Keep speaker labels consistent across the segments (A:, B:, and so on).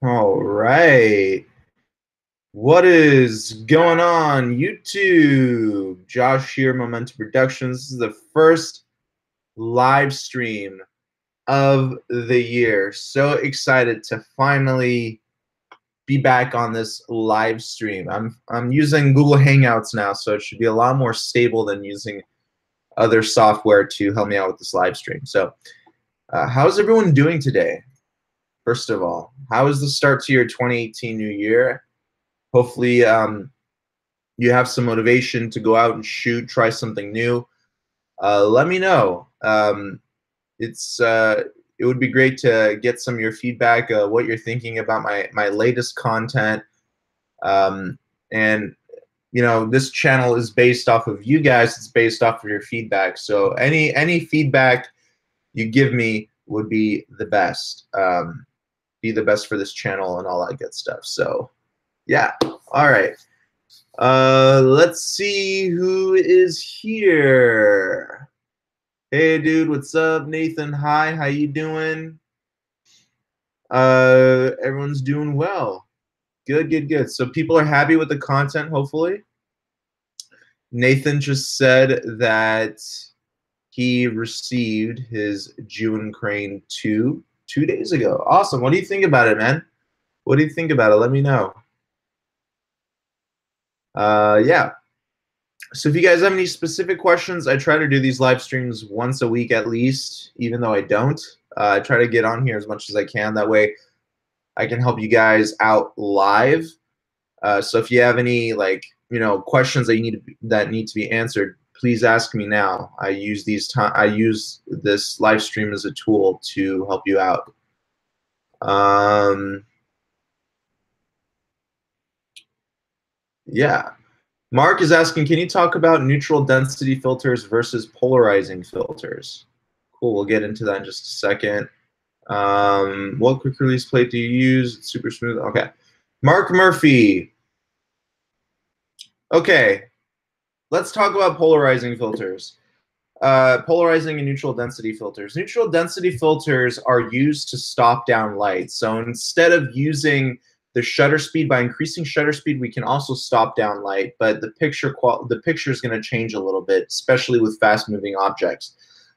A: All right. What is going on, YouTube? Josh here, Momentum Productions. This is the first live stream of the year. So excited to finally be back on this live stream. I'm using Google Hangouts now, so it should be a lot more stable than using other software to help me out with this live stream. So, how's everyone doing today? First of all, how is the start to your 2018 new year? Hopefully, you have some motivation to go out and shoot, try something new. Let me know. It would be great to get some of your feedback, what you're thinking about my latest content. And this channel is based off of you guys. It's based off of your feedback. So any feedback you give me would be the best. Be the best for this channel and all that good stuff. So yeah. All right. Let's see who is here. Hey, dude, what's up? Nathan, hi, how you doing? Everyone's doing well. Good, good, good. So people are happy with the content, hopefully. Nathan just said that he received his June Crane 2 days ago. Awesome. What do you think about it, man? What do you think about it? Let me know. Yeah. So if you guys have any specific questions, I try to do these live streams once a week at least, even though I don't. I try to get on here as much as I can. That way I can help you guys out live. So if you have any questions that need to be answered, please ask me now. I use this live stream as a tool to help you out. Yeah. Mark is asking, can you talk about neutral density filters versus polarizing filters? Cool, we'll get into that in just a second. What quick release plate do you use? It's super smooth. Okay. Mark Murphy. Okay, let's talk about polarizing filters. Polarizing and neutral density filters. Neutral density filters are used to stop down light. So instead of using the shutter speed, by increasing shutter speed, we can also stop down light, but the picture is going to change a little bit, especially with fast-moving objects.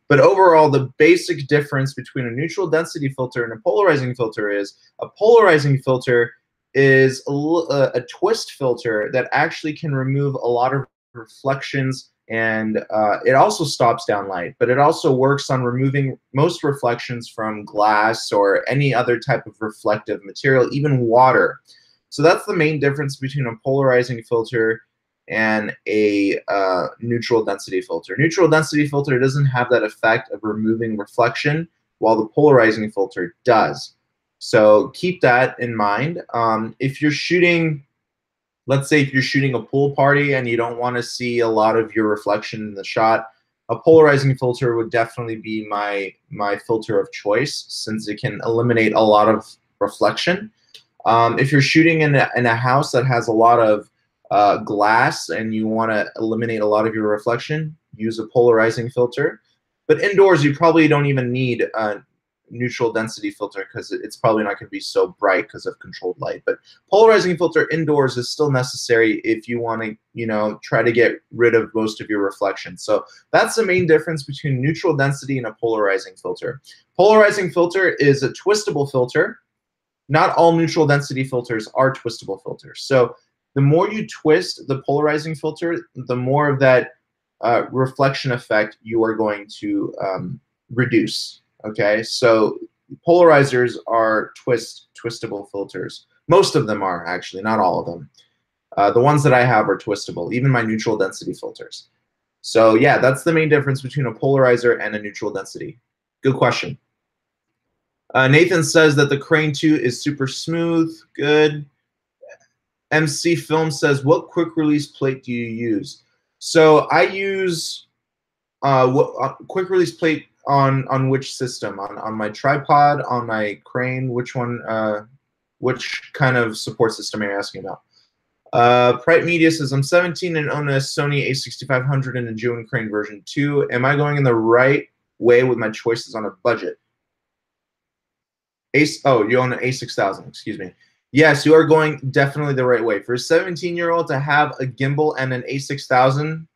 A: But overall, the basic difference between a neutral density filter and a polarizing filter is a polarizing filter is a twist filter that actually can remove a lot of reflections, and it also stops down light, but it also works on removing most reflections from glass or any other type of reflective material, even water. So that's the main difference between a polarizing filter and a neutral density filter. Neutral density filter doesn't have that effect of removing reflection, while the polarizing filter does. So keep that in mind. If you're shooting, let's say if you're shooting a pool party and you don't want to see a lot of your reflection in the shot, a polarizing filter would definitely be my filter of choice, since it can eliminate a lot of reflection. If you're shooting in a house that has a lot of glass and you want to eliminate a lot of your reflection, use a polarizing filter. But indoors, you probably don't even need a neutral density filter, because it's probably not going to be so bright because of controlled light. But polarizing filter indoors is still necessary if you want to, try to get rid of most of your reflection. So that's the main difference between neutral density and a polarizing filter. Polarizing filter is a twistable filter. Not all neutral density filters are twistable filters. So the more you twist the polarizing filter, the more of that reflection effect you are going to reduce. Okay, so polarizers are twistable filters. Most of them are, actually, not all of them. The ones that I have are twistable, even my neutral density filters. So yeah, that's the main difference between a polarizer and a neutral density. Good question. Nathan says that the Crane 2 is super smooth. Good. MC Film says, what quick release plate do you use? So I use quick release plate on which system? On my tripod, on my Crane? Which one? Which kind of support system are you asking about? Prite Media says, I'm 17 and own a Sony a6500 and a June Crane version 2. Am I going in the right way with my choices on a budget? Oh, you own an A6000, excuse me. Yes, you are going definitely the right way. For a 17-year-old to have a gimbal and an A6000,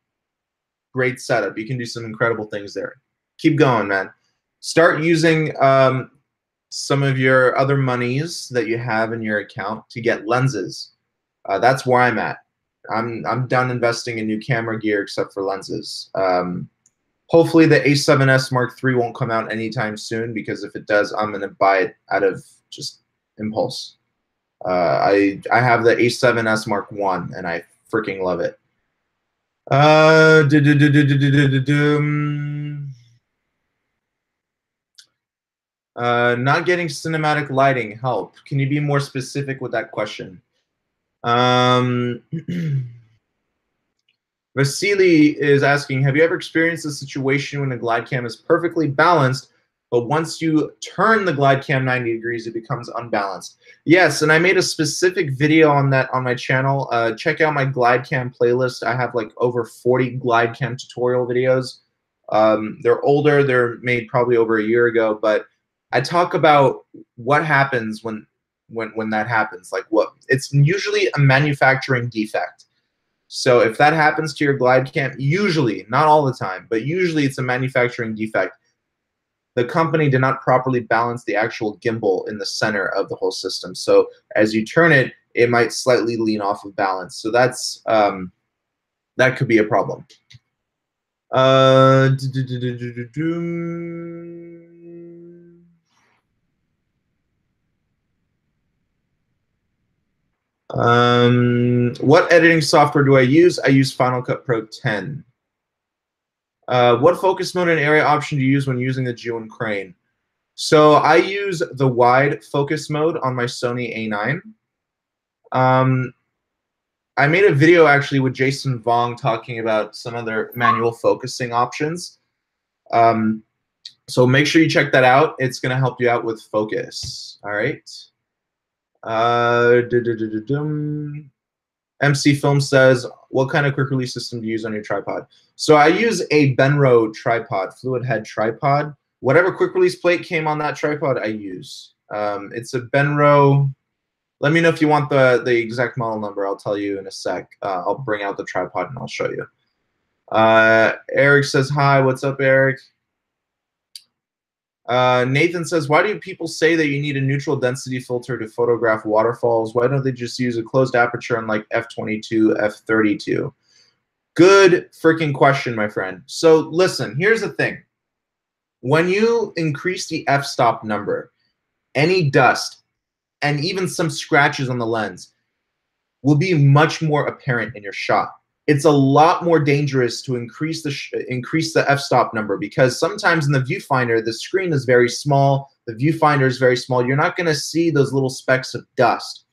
A: great setup. You can do some incredible things there. Keep going, man. Start using some of your other monies that you have in your account to get lenses. That's where I'm at. I'm done investing in new camera gear except for lenses. Hopefully the A7S Mark III won't come out anytime soon, because if it does, I'm going to buy it out of just impulse. I have the A7S Mark I, and I freaking love it. Not getting cinematic lighting, help. Can you be more specific with that question? Vasily is asking, have you ever experienced a situation when a glide cam is perfectly balanced, but once you turn the glide cam 90 degrees, it becomes unbalanced? Yes, and I made a specific video on that on my channel. Check out my glide cam playlist. I have like over 40 glide cam tutorial videos. They're older. They're made probably over a year ago, but I talk about what happens when that happens. Like, what it's usually a manufacturing defect. So if that happens to your glide cam, usually, not all the time, but usually it's a manufacturing defect. The company did not properly balance the actual gimbal in the center of the whole system. So as you turn it, it might slightly lean off of balance. So that's that could be a problem. What editing software do I use? I use Final Cut Pro 10. What focus mode and area option do you use when using the G1 crane? So I use the wide focus mode on my Sony A9. I made a video actually with Jason Vong talking about some other manual focusing options. So make sure you check that out. It's going to help you out with focus. All right. MC Film says, what kind of quick release system do you use on your tripod? So I use a Benro tripod, fluid head tripod. Whatever quick release plate came on that tripod, I use. It's a Benro. Let me know if you want the exact model number. I'll tell you in a sec. I'll bring out the tripod and I'll show you. Eric says, hi. What's up, Eric? Nathan says, why do people say that you need a neutral density filter to photograph waterfalls? Why don't they just use a closed aperture on like f22, f32? Good freaking question, my friend. So listen, here's the thing. When you increase the f-stop number, any dust and even some scratches on the lens will be much more apparent in your shot. It's a lot more dangerous to increase the f-stop number, because sometimes in the viewfinder, the screen is very small, the viewfinder is very small. You're not going to see those little specks of dust.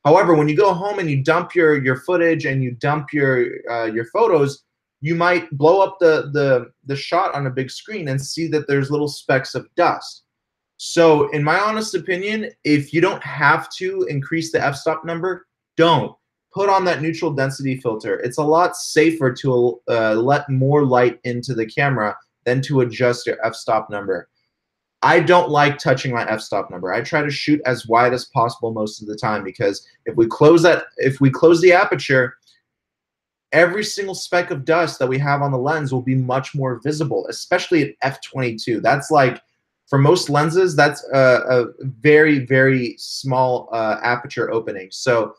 A: However, when you go home and you dump your footage and you dump your photos, you might blow up the shot on a big screen and see that there's little specks of dust. So in my honest opinion, if you don't have to increase the f-stop number, don't. Put on that neutral density filter. It's a lot safer to let more light into the camera than to adjust your f-stop number. I don't like touching my f-stop number. I try to shoot as wide as possible most of the time, because if we close the aperture, every single speck of dust that we have on the lens will be much more visible, especially at f22. That's like, for most lenses, that's a very, very small aperture opening. So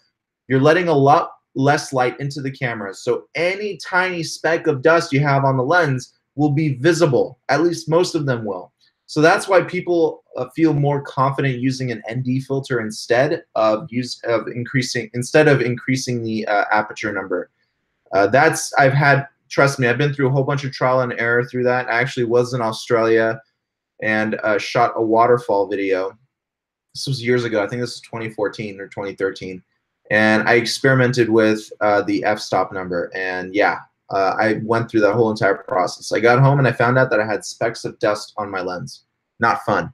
A: you're letting a lot less light into the camera. So any tiny speck of dust you have on the lens will be visible. At least most of them will. So that's why people feel more confident using an ND filter instead of increasing the aperture number. Trust me, I've been through a whole bunch of trial and error through that. I actually was in Australia and shot a waterfall video. This was years ago. I think this was 2014 or 2013. And I experimented with the f-stop number. And yeah, I went through that whole entire process. I got home and I found out that I had specks of dust on my lens. Not fun.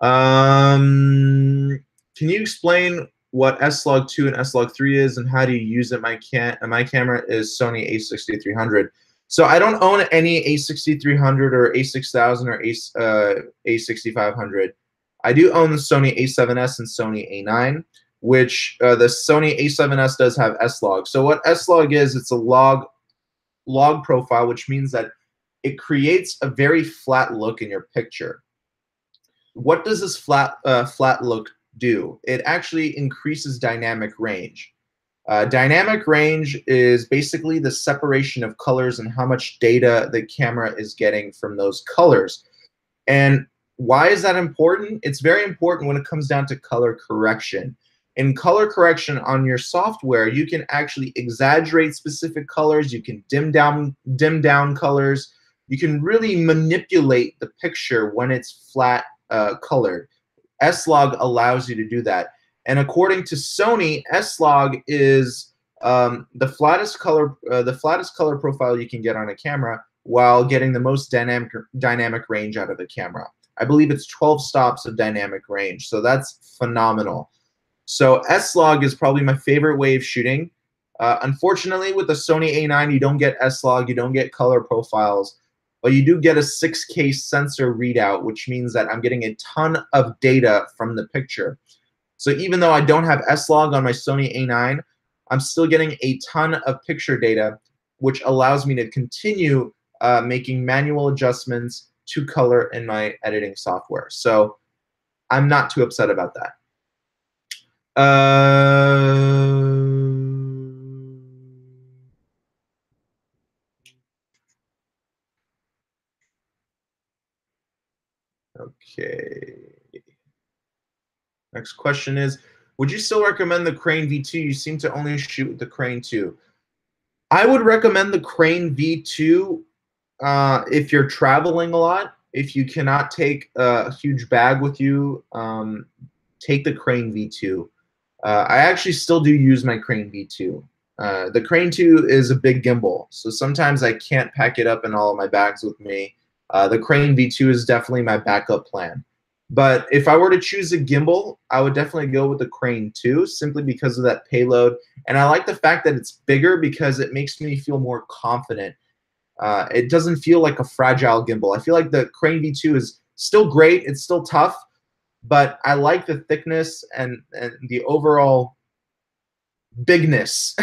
A: Can you explain what S-Log2 and S-Log3 is, and how do you use it? My camera is Sony a6300. So I don't own any a6300 or a6000 or a6500. I do own the Sony A7S and Sony A9, which the Sony A7S does have S-Log. So what S-Log is, it's a log profile, which means that it creates a very flat look in your picture. What does this flat look do? It actually increases dynamic range. Dynamic range is basically the separation of colors and how much data the camera is getting from those colors. And why is that important? It's very important when it comes down to color correction. In color correction on your software, you can actually exaggerate specific colors, you can dim down colors, you can really manipulate the picture when it's flat colored. S-Log allows you to do that. And according to Sony, S-Log is the flattest color profile you can get on a camera while getting the most dynamic range out of the camera. I believe it's 12 stops of dynamic range, so that's phenomenal. So S-Log is probably my favorite way of shooting. Unfortunately, with the Sony A9, you don't get S-Log, you don't get color profiles, but you do get a 6K sensor readout, which means that I'm getting a ton of data from the picture. So even though I don't have S-Log on my Sony A9, I'm still getting a ton of picture data, which allows me to continue making manual adjustments to color in my editing software. So I'm not too upset about that. Okay. Next question is, would you still recommend the Crane V2? You seem to only shoot with the Crane 2. I would recommend the Crane V2 if you're traveling a lot. If you cannot take a huge bag with you, take the Crane V2. I actually still do use my Crane V2. The Crane 2 is a big gimbal, so sometimes I can't pack it up in all of my bags with me. The Crane V2 is definitely my backup plan. But if I were to choose a gimbal, I would definitely go with the Crane 2 simply because of that payload. And I like the fact that it's bigger because it makes me feel more confident. It doesn't feel like a fragile gimbal. I feel like the Crane V2 is still great. It's still tough, but I like the thickness and the overall bigness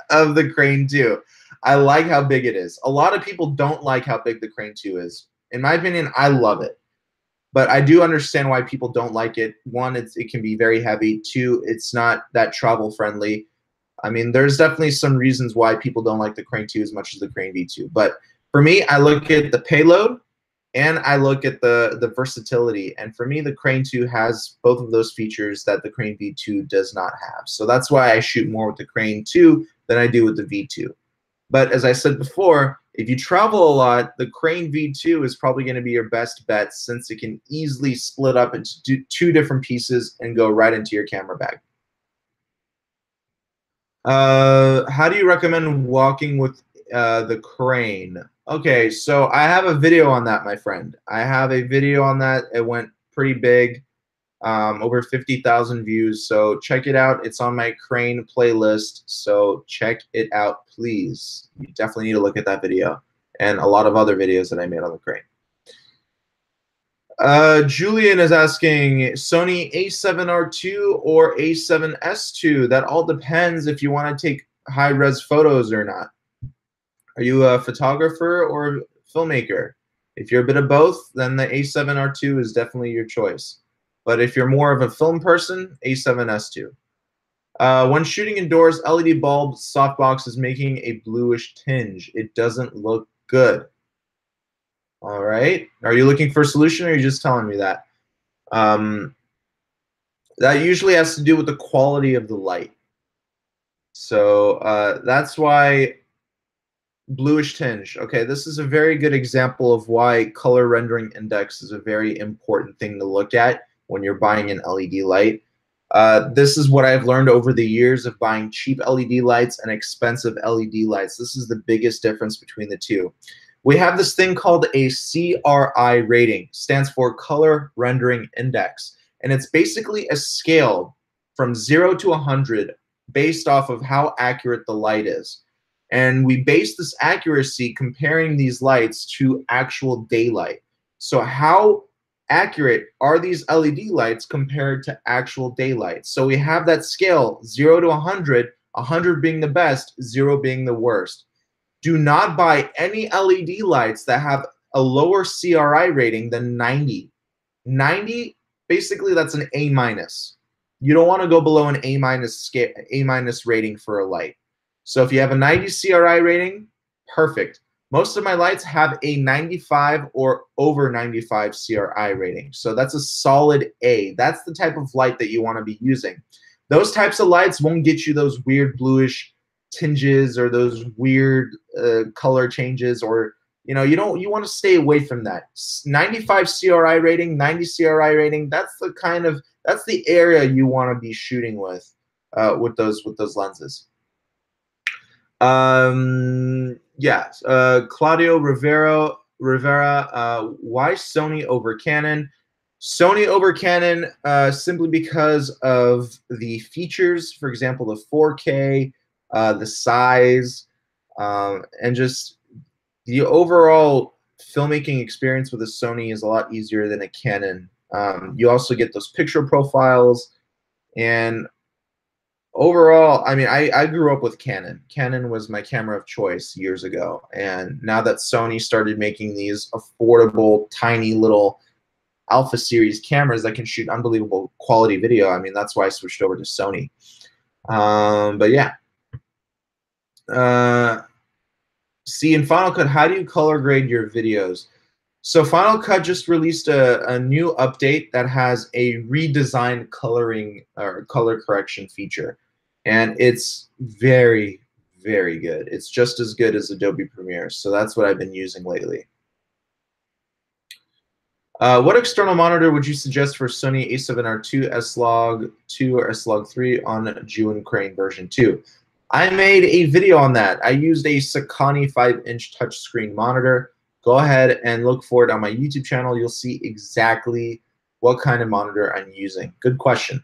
A: of the Crane 2. I like how big it is. A lot of people don't like how big the Crane 2 is. In my opinion, I love it. But I do understand why people don't like it. One, it can be very heavy. Two, it's not that travel friendly. I mean, there's definitely some reasons why people don't like the Crane 2 as much as the Crane V2. But for me, I look at the payload and I look at the versatility. And for me, the Crane 2 has both of those features that the Crane V2 does not have. So that's why I shoot more with the Crane 2 than I do with the V2. But as I said before, if you travel a lot, the Crane V2 is probably going to be your best bet since it can easily split up into two different pieces and go right into your camera bag. How do you recommend walking with the Crane? Okay, so I have a video on that, my friend. I have a video on that. It went pretty big, over 50,000 views. So check it out. It's on my Crane playlist. So check it out, please. You definitely need to look at that video and a lot of other videos that I made on the Crane. Julian is asking, Sony A7R2 or A7S2? That all depends if you want to take high-res photos or not. Are you a photographer or a filmmaker? If you're a bit of both, then the A7R2 is definitely your choice. But if you're more of a film person, A7S2. When shooting indoors, LED bulb softbox is making a bluish tinge. It doesn't look good. All right. Are you looking for a solution, or are you just telling me that? That usually has to do with the quality of the light. So that's why bluish tinge. Okay, this is a very good example of why color rendering index is a very important thing to look at when you're buying an LED light. This is what I've learned over the years of buying cheap LED lights and expensive LED lights. This is the biggest difference between the two. We have this thing called a CRI rating, stands for Color Rendering Index. And it's basically a scale from 0 to 100 based off of how accurate the light is. And we base this accuracy comparing these lights to actual daylight. So how accurate are these LED lights compared to actual daylight? So we have that scale, 0 to 100, 100 being the best, 0 being the worst. Do not buy any LED lights that have a lower CRI rating than 90. 90, basically that's an A minus. You don't want to go below an A minus rating for a light. So if you have a 90 CRI rating, perfect. Most of my lights have a 95 or over 95 CRI rating. So that's a solid A. That's the type of light that you want to be using. Those types of lights won't get you those weird bluish tinges or those weird color changes, or you want to stay away from that. 95 CRI rating, 90 CRI rating, that's the area you want to be shooting with those lenses. Claudio Rivera, why Sony over Canon? Sony over Canon simply because of the features, for example, the 4K, the size, and just the overall filmmaking experience with a Sony is a lot easier than a Canon. You also get those picture profiles, and overall, I mean, I grew up with Canon. Canon was my camera of choice years ago, and now that Sony started making these affordable, tiny little Alpha series cameras that can shoot unbelievable quality video, I mean, that's why I switched over to Sony. But yeah. See, in Final Cut, how do you color grade your videos? So Final Cut just released a new update that has a redesigned coloring or color correction feature, and it's very, very good. It's just as good as Adobe Premiere, so that's what I've been using lately. What external monitor would you suggest for Sony a7R II S-Log2 or S-Log3 on Jewin Crane version 2? I made a video on that. I used a Sakani 5-inch touchscreen monitor. Go ahead and look for it on my YouTube channel. You'll see exactly what kind of monitor I'm using. Good question.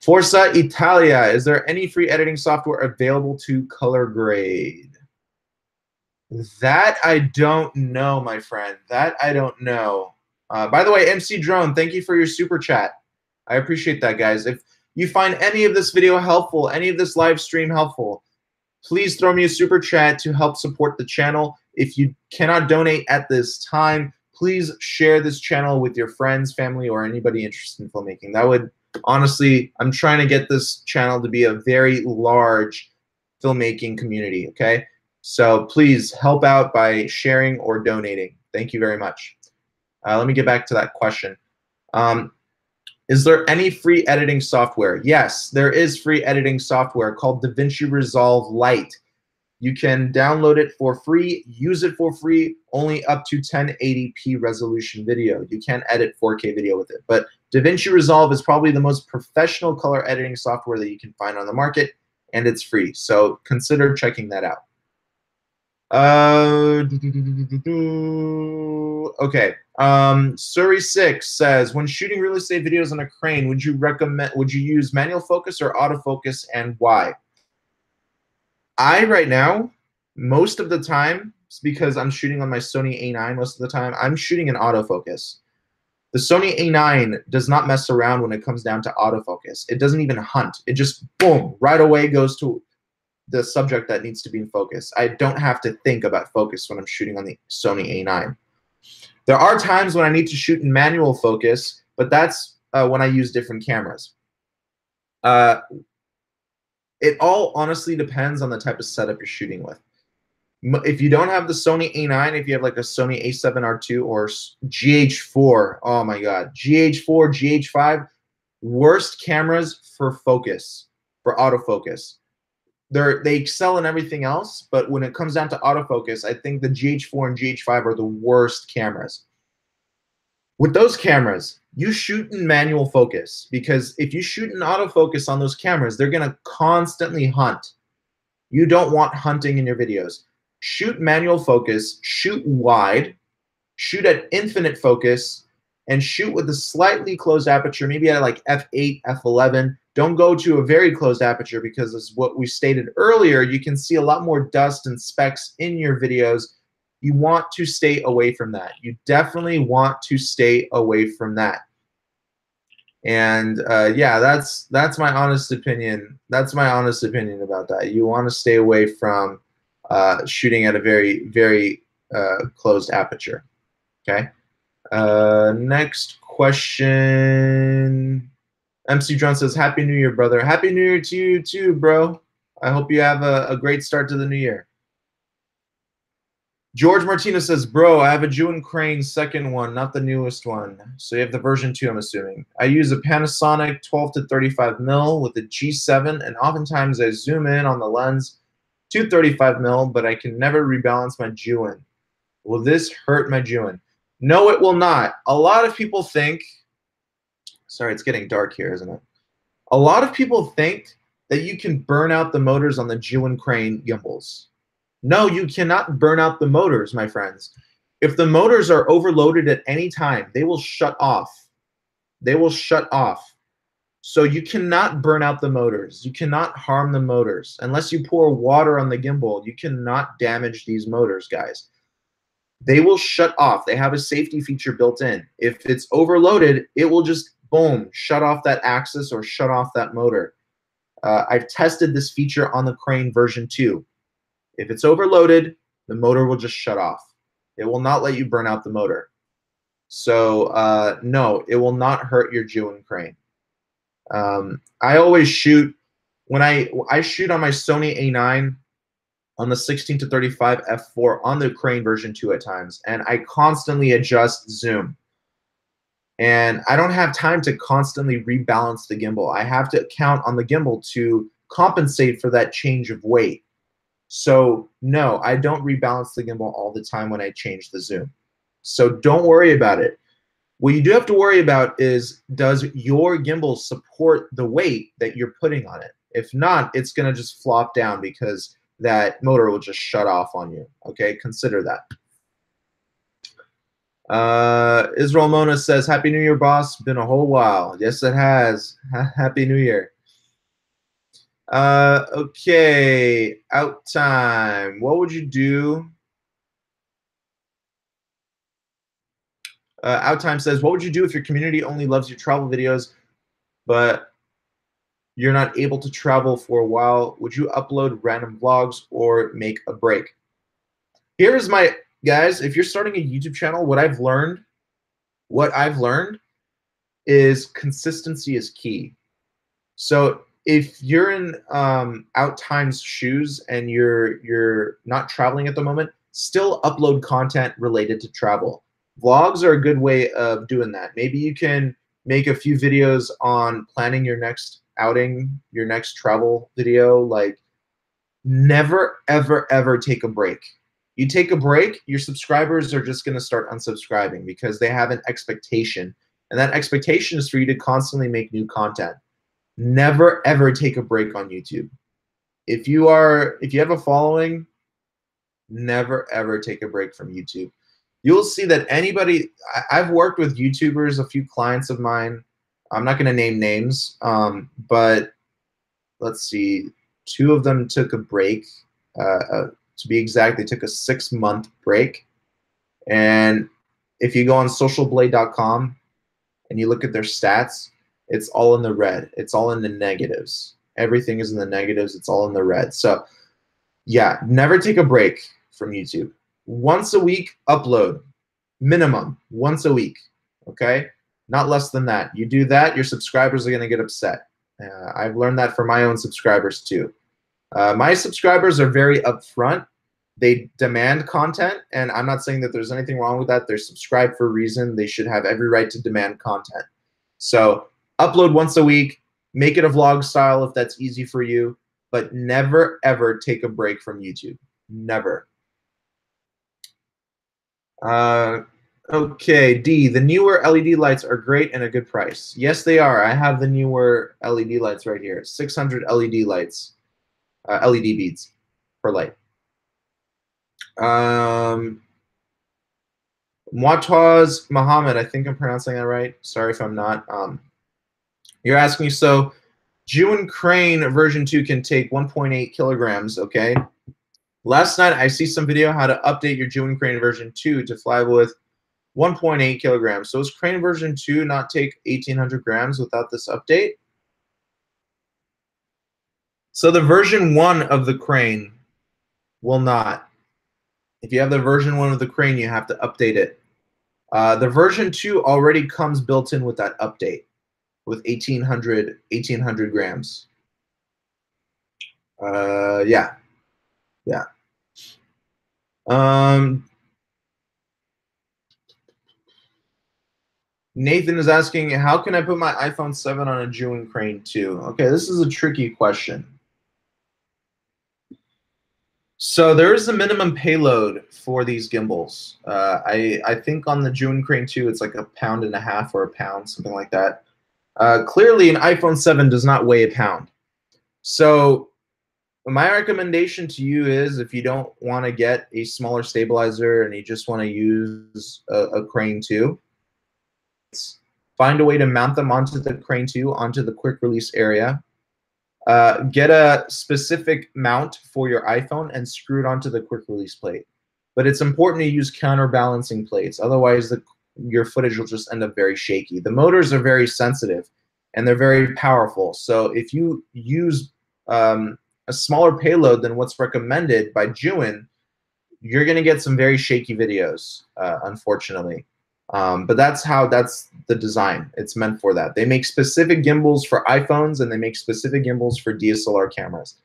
A: Forza Italia, is there any free editing software available to color grade? That I don't know, my friend. That I don't know. By the way, MC Drone, thank you for your super chat. I appreciate that, guys. If you find any of this video helpful, any of this live stream helpful, please throw me a super chat to help support the channel. If you cannot donate at this time, please share this channel with your friends, family, or anybody interested in filmmaking. That would, honestly, I'm trying to get this channel to be a very large filmmaking community, okay? So please help out by sharing or donating. Thank you very much. Let me get back to that question. Is there any free editing software? Yes, there is free editing software called DaVinci Resolve Lite. You can download it for free, use it for free, only up to 1080p resolution video. You can't edit 4K video with it. But DaVinci Resolve is probably the most professional color editing software that you can find on the market, and it's free. So consider checking that out. Okay. Suri6 says, when shooting real estate videos on a crane, would you use manual focus or autofocus, and why? Right now, most of the time, it's because I'm shooting on my Sony A9 most of the time, I'm shooting in autofocus. The Sony A9 does not mess around when it comes down to autofocus. It doesn't even hunt. It just, boom, right away goes to the subject that needs to be in focus. I don't have to think about focus when I'm shooting on the Sony A9. There are times when I need to shoot in manual focus, but that's when I use different cameras. It all honestly depends on the type of setup you're shooting with. If you don't have the Sony A9, if you have like a Sony a7R II or GH4, oh my God, GH4, GH5, worst cameras for focus, for autofocus. They excel in everything else, but when it comes down to autofocus, I think the GH4 and GH5 are the worst cameras. With those cameras, you shoot in manual focus, because if you shoot in autofocus on those cameras, they're going to constantly hunt. You don't want hunting in your videos. Shoot manual focus, shoot wide, shoot at infinite focus, and shoot with a slightly closed aperture, maybe at like f8, f11. Don't go to a very closed aperture, because as what we stated earlier, you can see a lot more dust and specks in your videos You want to stay away from that. You definitely want to stay away from that. And yeah, that's my honest opinion. That's my honest opinion about that. You want to stay away from shooting at a very closed aperture. Okay. Next question. MC John says, "Happy New Year, brother." Happy New Year to you too, bro. I hope you have a great start to the new year. George Martinez says, "Bro, I have a Jewin Crane second one, not the newest one. So you have the version 2, I'm assuming. I use a Panasonic 12 to 35 mil with a G7, and oftentimes I zoom in on the lens to 35 mil, but I can never rebalance my Jewin. Will this hurt my Jewin?" No, it will not. A lot of people think, sorry, it's getting dark here, isn't it? A lot of people think that you can burn out the motors on the Jewin Crane gimbals. No, you cannot burn out the motors, my friends. If the motors are overloaded at any time, they will shut off. They will shut off. So you cannot burn out the motors. You cannot harm the motors. Unless you pour water on the gimbal, you cannot damage these motors, guys. They will shut off. They have a safety feature built in. If it's overloaded, it will just, boom, shut off that axis or shut off that motor. I've tested this feature on the Crane version 2. If it's overloaded, the motor will just shut off. It will not let you burn out the motor. So no, it will not hurt your Jewin Crane. I always shoot, when I shoot on my Sony A9 on the 16 to 35 f4 on the Crane version 2 at times, and I constantly adjust zoom. And I don't have time to constantly rebalance the gimbal. I have to count on the gimbal to compensate for that change of weight. So no, I don't rebalance the gimbal all the time when I change the zoom. So don't worry about it. What you do have to worry about is, does your gimbal support the weight that you're putting on it? If not, it's going to just flop down because that motor will just shut off on you. Okay, consider that. Israel Mona says, "Happy New Year, boss. Been a whole while." Yes, it has. Happy New Year. Okay, out time. What would you do? Out time says, "What would you do if your community only loves your travel videos, but you're not able to travel for a while? Would you upload random vlogs or make a break?" Here is my, guys, if you're starting a YouTube channel, what I've learned is consistency is key. So if you're in out time's shoes and you're not traveling at the moment, still upload content related to travel. Vlogs are a good way of doing that. Maybe you can make a few videos on planning your next outing, your next travel video. Like, never, ever take a break. You take a break, your subscribers are just going to start unsubscribing because they have an expectation. And that expectation is for you to constantly make new content. Never, ever take a break on YouTube. If you have a following, never, ever take a break from YouTube. You'll see that anybody, I've worked with YouTubers, a few clients of mine. I'm not going to name names, but let's see. 2 of them took a break. To be exact, they took a 6-month break. And if you go on socialblade.com and you look at their stats, it's all in the red. It's all in the negatives. Everything is in the negatives. It's all in the red. So yeah, never take a break from YouTube. Once a week, upload. Minimum, once a week, okay? Not less than that. You do that, your subscribers are going to get upset. I've learned that from my own subscribers too. My subscribers are very upfront. They demand content, and I'm not saying that there's anything wrong with that. They're subscribed for a reason. They should have every right to demand content. So upload once a week. Make it a vlog style if that's easy for you, but never, ever take a break from YouTube. Never. Okay, D, the newer LED lights are great and a good price. Yes, they are. I have the newer LED lights right here. 600 LED lights, LED beads per light. Muataz Muhammad, I think I'm pronouncing that right. Sorry if I'm not. You're asking, so Jewin Crane version 2 can take 1.8 kilograms, okay? Last night, I see some video how to update your June Crane version 2 to fly with 1.8 kilograms. So is Crane version 2 not take 1,800 grams without this update? So the version 1 of the Crane will not. If you have the version 1 of the Crane, you have to update it. The version 2 already comes built in with that update with 1,800 grams. Yeah. Nathan is asking, how can I put my iPhone 7 on a June Crane 2? Okay, this is a tricky question. So there is a minimum payload for these gimbals. I think on the June Crane 2, it's like 1.5 pounds or a pound, something like that. Clearly, an iPhone 7 does not weigh a pound. So my recommendation to you is, if you don't want to get a smaller stabilizer and you just want to use a Crane 2, find a way to mount them onto the Crane 2, onto the quick release area. Get a specific mount for your iPhone and screw it onto the quick release plate. But it's important to use counterbalancing plates. Otherwise, your footage will just end up very shaky. The motors are very sensitive and they're very powerful. So if you use a smaller payload than what's recommended by June, you're going to get some very shaky videos, unfortunately. But that's the design. It's meant for that. They make specific gimbals for iPhones and they make specific gimbals for DSLR cameras.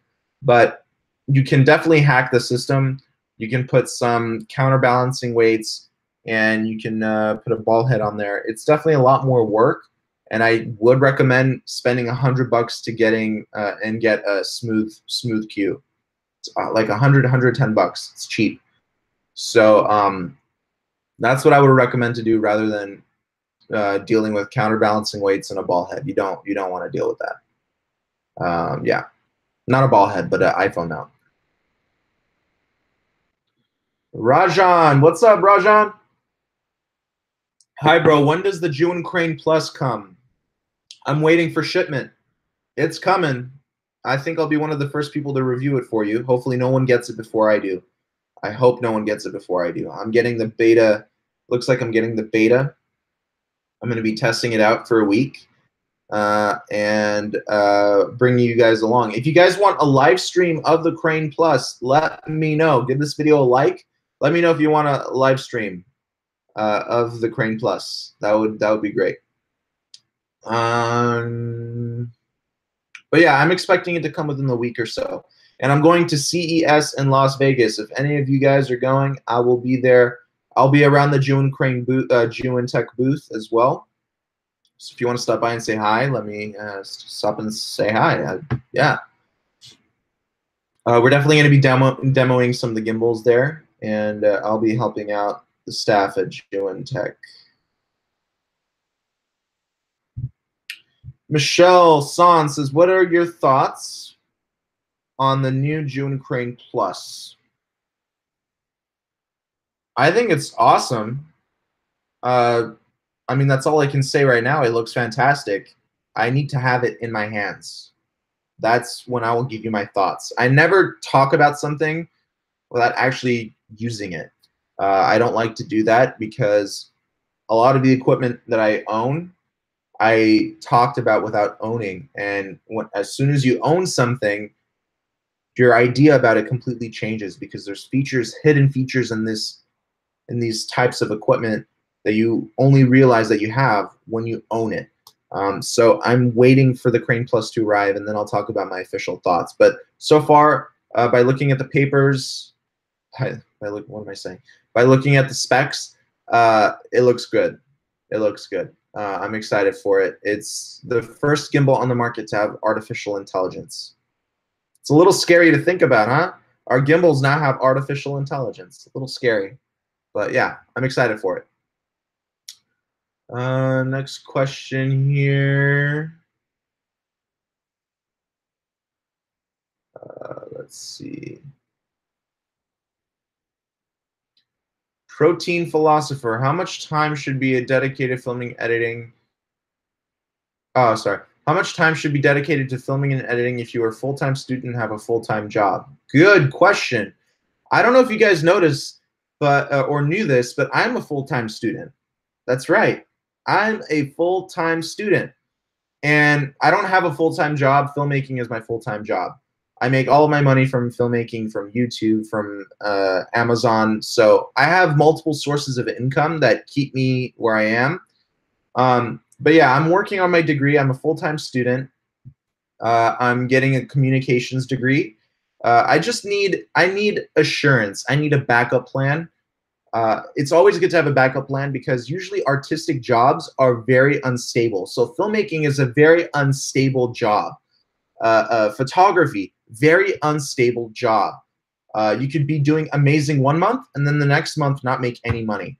A: But you can definitely hack the system. You can put some counterbalancing weights and you can put a ball head on there. It's definitely a lot more work, and I would recommend spending $100 to get a smooth cue. It's like $110. It's cheap. So that's what I would recommend to do, rather than dealing with counterbalancing weights and a ball head. You don't want to deal with that. Yeah, not a ball head, but an iPhone mount. Rajan, what's up, Rajan? Hi, bro. When does the June Crane Plus come? I'm waiting for shipment. It's coming. I think I'll be one of the first people to review it for you. Hopefully no one gets it before I do. I hope no one gets it before I do. I'm getting the beta. Looks like I'm getting the beta. I'm going to be testing it out for a week and bringing you guys along. If you guys want a live stream of the Crane Plus, let me know. Give this video a like. Let me know if you want a live stream of the Crane Plus. That would be great. But yeah, I'm expecting it to come within the week or so. And I'm going to CES in Las Vegas. If any of you guys are going, I will be there. I'll be around the June Crane booth, June Tech booth as well. So if you want to stop by and say hi, let me stop and say hi. Yeah. We're definitely going to be demoing some of the gimbals there, and I'll be helping out the staff at June Tech. Michelle Son says, what are your thoughts on the new June Crane Plus? I think it's awesome. I mean, that's all I can say right now. It looks fantastic. I need to have it in my hands. That's when I will give you my thoughts. I never talk about something without actually using it. I don't like to do that because a lot of the equipment that I own, I talked about without owning. And as soon as you own something, your idea about it completely changes, because there's hidden features in these types of equipment that you only realize that you have when you own it. So I'm waiting for the Crane Plus to arrive, and then I'll talk about my official thoughts. But so far, by looking at the papers, what am I saying? By looking at the specs, it looks good. It looks good. I'm excited for it. It's the first gimbal on the market to have artificial intelligence. It's a little scary to think about, huh? Our gimbals now have artificial intelligence. A little scary. But yeah, I'm excited for it. Next question here. Let's see. Protein Philosopher, how much time should be dedicated filming, editing? Oh, sorry. How much time should be dedicated to filming and editing if you are a full-time student and have a full-time job? Good question. I don't know if you guys noticed, but or knew this, but I'm a full-time student. That's right. I'm a full-time student. And I don't have a full-time job. Filmmaking is my full-time job. I make all of my money from filmmaking, from YouTube, from Amazon. So I have multiple sources of income that keep me where I am. But yeah, I'm working on my degree. I'm a full-time student. I'm getting a communications degree. I need assurance. I need a backup plan. It's always good to have a backup plan because usually artistic jobs are very unstable. So filmmaking is a very unstable job. Photography, very unstable job. You could be doing amazing one month and then the next month not make any money.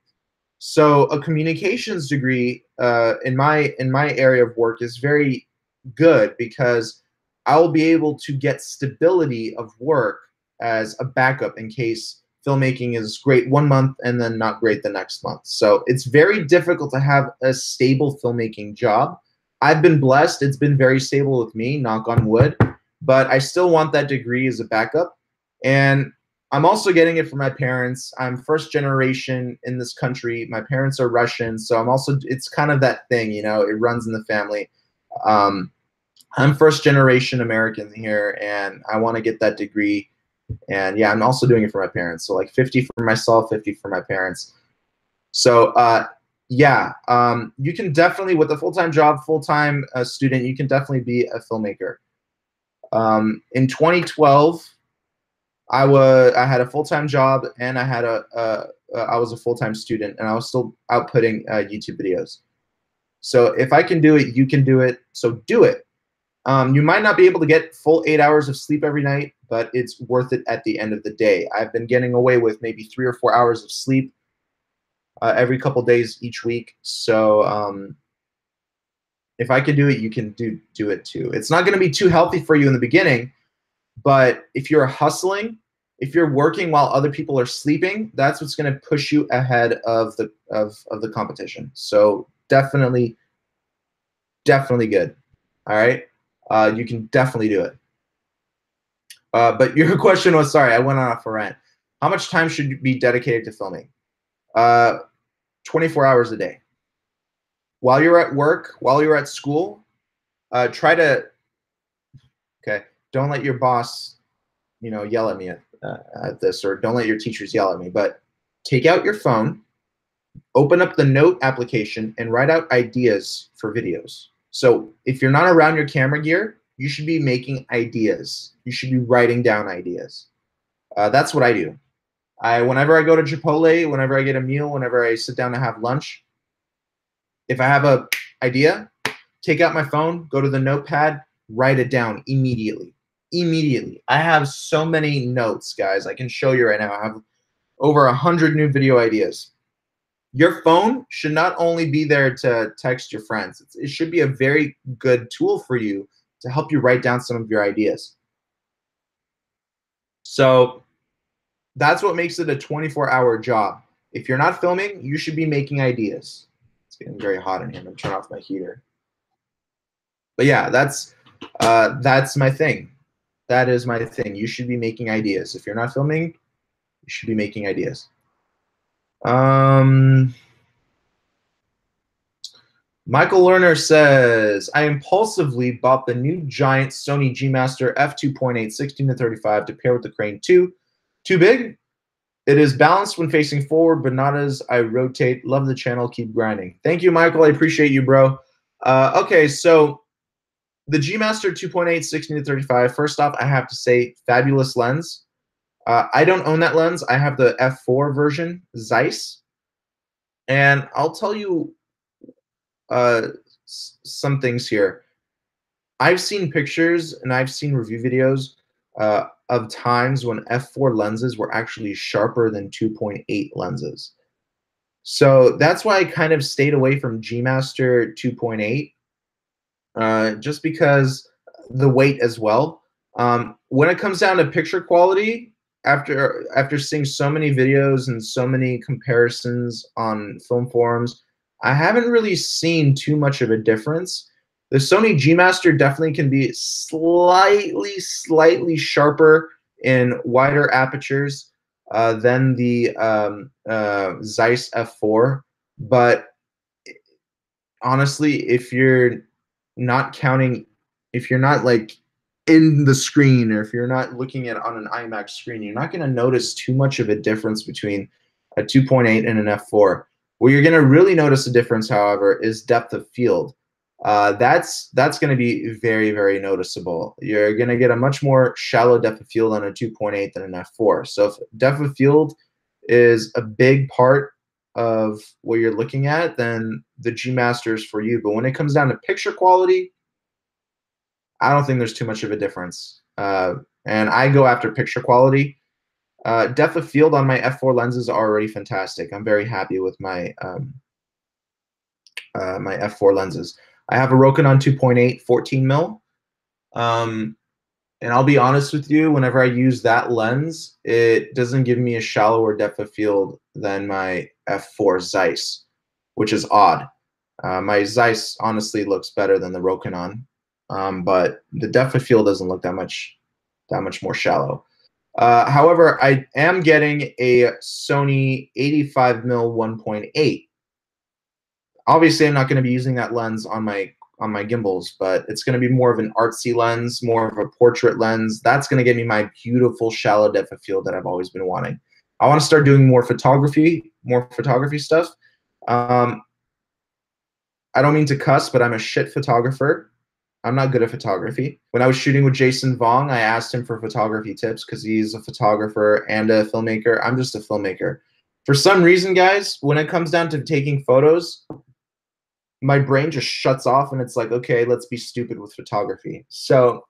A: So a communications degree in my area of work is very good because I will be able to get stability of work as a backup in case filmmaking is great one month and then not great the next month. So it's very difficult to have a stable filmmaking job. I've been blessed. It's been very stable with me, knock on wood, but I still want that degree as a backup. And I'm also getting it from my parents. I'm first generation in this country. My parents are Russian, so it's kind of that thing, you know, it runs in the family. I'm first generation American here, and I want to get that degree. And yeah, I'm also doing it for my parents. So like 50 for myself, 50 for my parents. So yeah, you can definitely, with a full-time job, full-time student, you can definitely be a filmmaker. In 2012, I had a full-time job and I was a full-time student, and I was still outputting YouTube videos. So if I can do it, you can do it. So do it. You might not be able to get full 8 hours of sleep every night, but it's worth it at the end of the day. I've been getting away with maybe 3 or 4 hours of sleep every couple days each week. So if I can do it, you can do it too. It's not going to be too healthy for you in the beginning, but if you're hustling, if you're working while other people are sleeping, that's what's going to push you ahead of the competition. So definitely good. All right, you can definitely do it. But your question was, sorry, I went off a rant. How much time should be dedicated to filming? 24 hours a day. While you're at work, while you're at school, try to, okay, don't let your boss, you know, yell at me at this, or don't let your teachers yell at me, but take out your phone, open up the note application, and write out ideas for videos. So if you're not around your camera gear, you should be making ideas. You should be writing down ideas. That's what I do. Whenever I go to Chipotle, whenever I get a meal, whenever I sit down to have lunch, if I have an idea, take out my phone, go to the notepad, write it down immediately. Immediately. I have so many notes, guys. I can show you right now. I have over 100 new video ideas. Your phone should not only be there to text your friends. It should be a very good tool for you to help you write down some of your ideas. So that's what makes it a 24-hour job. If you're not filming, you should be making ideas. It's getting very hot in here. I'm gonna turn off my heater. But yeah, that's my thing. That is my thing. You should be making ideas. If you're not filming, you should be making ideas. Michael Lerner says, I impulsively bought the new giant Sony G Master f2.8 16-35 to pair with the Crane 2. Too big? It is balanced when facing forward, but not as I rotate. Love the channel. Keep grinding. Thank you, Michael. I appreciate you, bro. Okay, so the G Master 2.8 16-35. First off, I have to say, fabulous lens. I don't own that lens. I have the f4 version, Zeiss. And I'll tell you some things here. I've seen pictures and I've seen review videos of times when f4 lenses were actually sharper than 2.8 lenses. So that's why I kind of stayed away from G Master 2.8, just because the weight as well. When it comes down to picture quality, after seeing so many videos and so many comparisons on film forums, I haven't really seen too much of a difference. The Sony G Master definitely can be slightly sharper in wider apertures. than the Zeiss F4. But honestly, if you're not counting, if you're not like in the screen, or if you're not looking at on an IMAX screen, you're not going to notice too much of a difference between a 2.8 and an F4. Where you're going to really notice a difference, however, is depth of field. That's going to be very, very noticeable. You're going to get a much more shallow depth of field on a 2.8 than an F4. So if depth of field is a big part of what you're looking at, then the G Master is for you. But when it comes down to picture quality, I don't think there's too much of a difference. And I go after picture quality. Depth of field on my F4 lenses are already fantastic. I'm very happy with my my F4 lenses. I have a Rokinon 2.8 14 mil. And I'll be honest with you, whenever I use that lens, it doesn't give me a shallower depth of field than my F4 Zeiss, which is odd. My Zeiss honestly looks better than the Rokinon, but the depth of field doesn't look that much more shallow. However, I am getting a Sony 85 mil 1.8. Obviously, I'm not going to be using that lens on my gimbals, but it's going to be more of an artsy lens, more of a portrait lens. That's going to give me my beautiful shallow depth of field that I've always been wanting. I want to start doing more photography stuff. I don't mean to cuss, but I'm a shit photographer. I'm not good at photography. When I was shooting with Jason Vong, I asked him for photography tips because he's a photographer and a filmmaker. I'm just a filmmaker. For some reason, guys, when it comes down to taking photos, my brain just shuts off and it's like, okay, let's be stupid with photography. So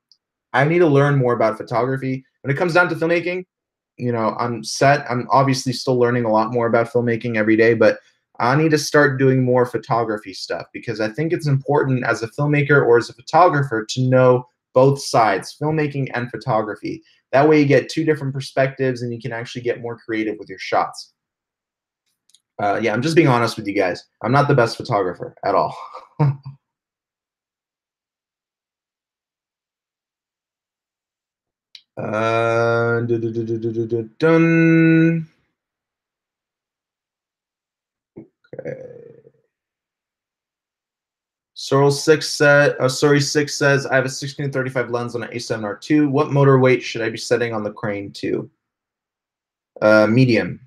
A: I need to learn more about photography. When it comes down to filmmaking, you know, I'm obviously still learning a lot more about filmmaking every day, but I need to start doing more photography stuff because I think it's important as a filmmaker or as a photographer to know both sides, filmmaking and photography. That way you get two different perspectives and you can actually get more creative with your shots. Yeah, I'm just being honest with you guys. I'm not the best photographer at all. Dun. Okay. Sorry6 says, I have a 16-35 lens on an A7R2. What motor weight should I be setting on the crane to? Medium.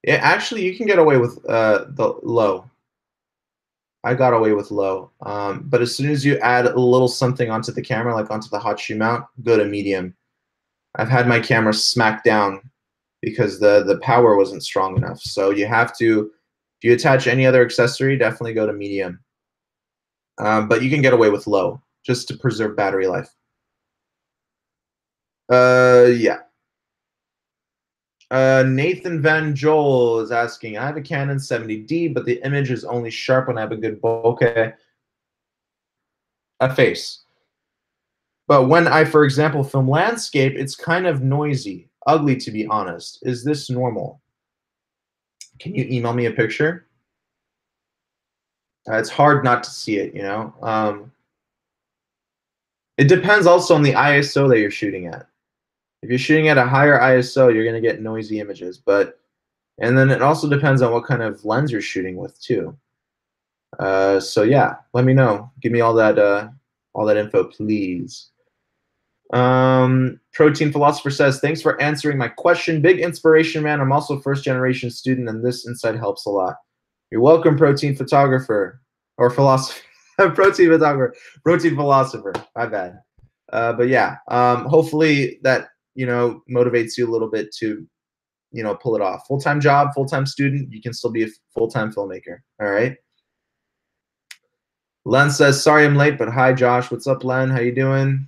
A: Yeah, actually, you can get away with the low. I got away with low. But as soon as you add a little something onto the camera, like onto the hot shoe mount, go to medium. I've had my camera smack down because the power wasn't strong enough. So you have to, if you attach any other accessory, definitely go to medium. But you can get away with low just to preserve battery life. Yeah. Nathan Van Joel is asking, I have a Canon 70D, but the image is only sharp when I have a good bokeh face. But when I, for example, film landscape, it's kind of noisy, ugly to be honest. Is this normal? Can you email me a picture? It's hard not to see it, you know? It depends also on the ISO that you're shooting at. If you're shooting at a higher ISO, you're going to get noisy images. And then it also depends on what kind of lens you're shooting with too. So yeah, let me know. Give me all that info, please. Protein Philosopher says, thanks for answering my question. Big inspiration, man. I'm also a first-generation student, and this insight helps a lot. You're welcome, Protein Photographer. Or Philosopher. Protein Photographer. Protein Philosopher. My bad. But yeah, hopefully that, you know, motivates you a little bit to, you know, pull it off. Full-time job, full-time student, you can still be a full-time filmmaker. All right. Len says, sorry I'm late, but hi, Josh. What's up, Len? How you doing?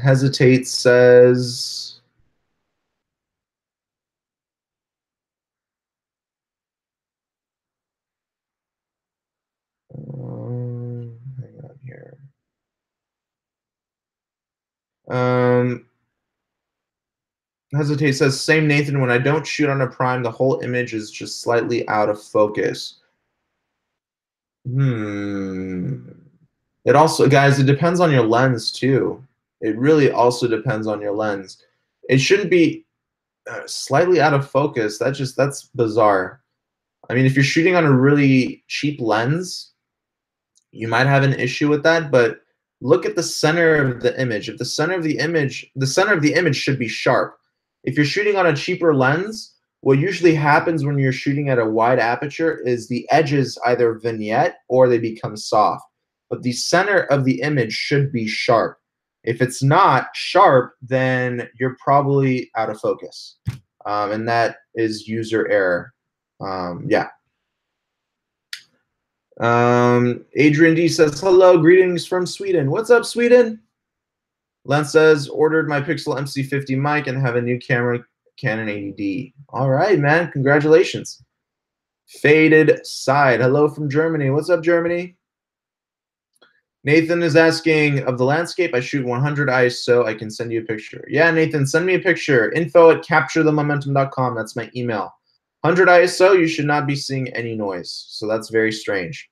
A: Hesitate says, hang on here. Hesitate says, same Nathan, when I don't shoot on a prime, the whole image is just slightly out of focus. It also, guys, it depends on your lens too. It really also depends on your lens. It shouldn't be slightly out of focus. That's bizarre. I mean, if you're shooting on a really cheap lens, you might have an issue with that, but look at the center of the image. If the center of the image should be sharp. If you're shooting on a cheaper lens, what usually happens when you're shooting at a wide aperture is the edges either vignette or they become soft. But the center of the image should be sharp. If it's not sharp, then you're probably out of focus. And that is user error. Yeah. Adrian D says, hello, greetings from Sweden. What's up, Sweden? Len says, ordered my Pixel MC50 mic and have a new camera, Canon 80D. All right, man. Congratulations. Faded Side. Hello from Germany. What's up, Germany? Nathan is asking, of the landscape, I shoot 100 ISO. I can send you a picture. Yeah, Nathan, send me a picture. info@capturethemomentum.com. That's my email. 100 ISO, you should not be seeing any noise. So that's very strange.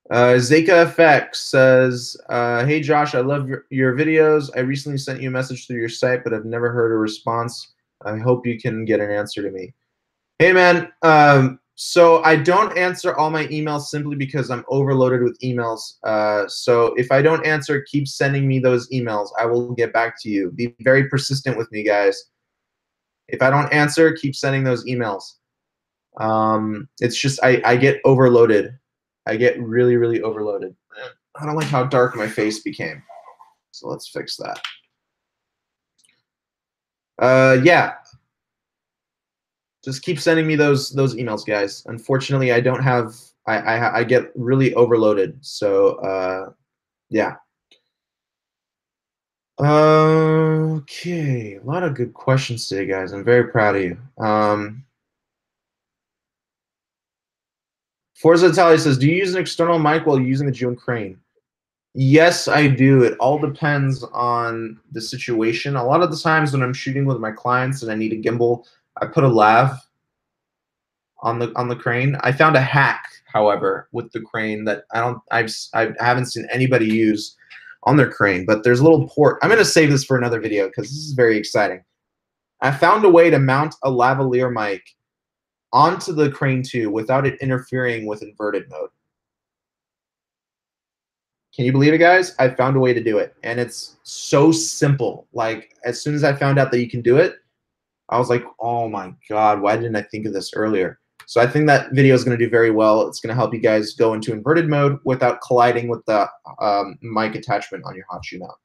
A: Zeka FX says, hey, Josh, I love your videos. I recently sent you a message through your site, but I've never heard a response. I hope you can get an answer to me. Hey, man. So I don't answer all my emails simply because I'm overloaded with emails. So if I don't answer, keep sending me those emails. I will get back to you. Be very persistent with me, guys. If I don't answer, keep sending those emails. It's just I get overloaded. I get really, really overloaded. I don't like how dark my face became. So let's fix that. Yeah. Just keep sending me those emails, guys. Unfortunately, I don't have I get really overloaded. So yeah. Okay, a lot of good questions today, guys. I'm very proud of you. Forza Italia says, do you use an external mic while using the June crane? Yes, I do. It all depends on the situation. A lot of the times when I'm shooting with my clients and I need a gimbal, I put a lav on the crane. I found a hack, however, with the crane that I haven't seen anybody use on their crane, but there's a little port. I'm going to save this for another video because this is very exciting. I found a way to mount a lavalier mic onto the crane too without it interfering with inverted mode. Can you believe it, guys? I found a way to do it, and it's so simple. Like, as soon as I found out that you can do it, I was like, oh my God, why didn't I think of this earlier? So I think that video is going to do very well. It's going to help you guys go into inverted mode without colliding with the mic attachment on your hot shoe mount.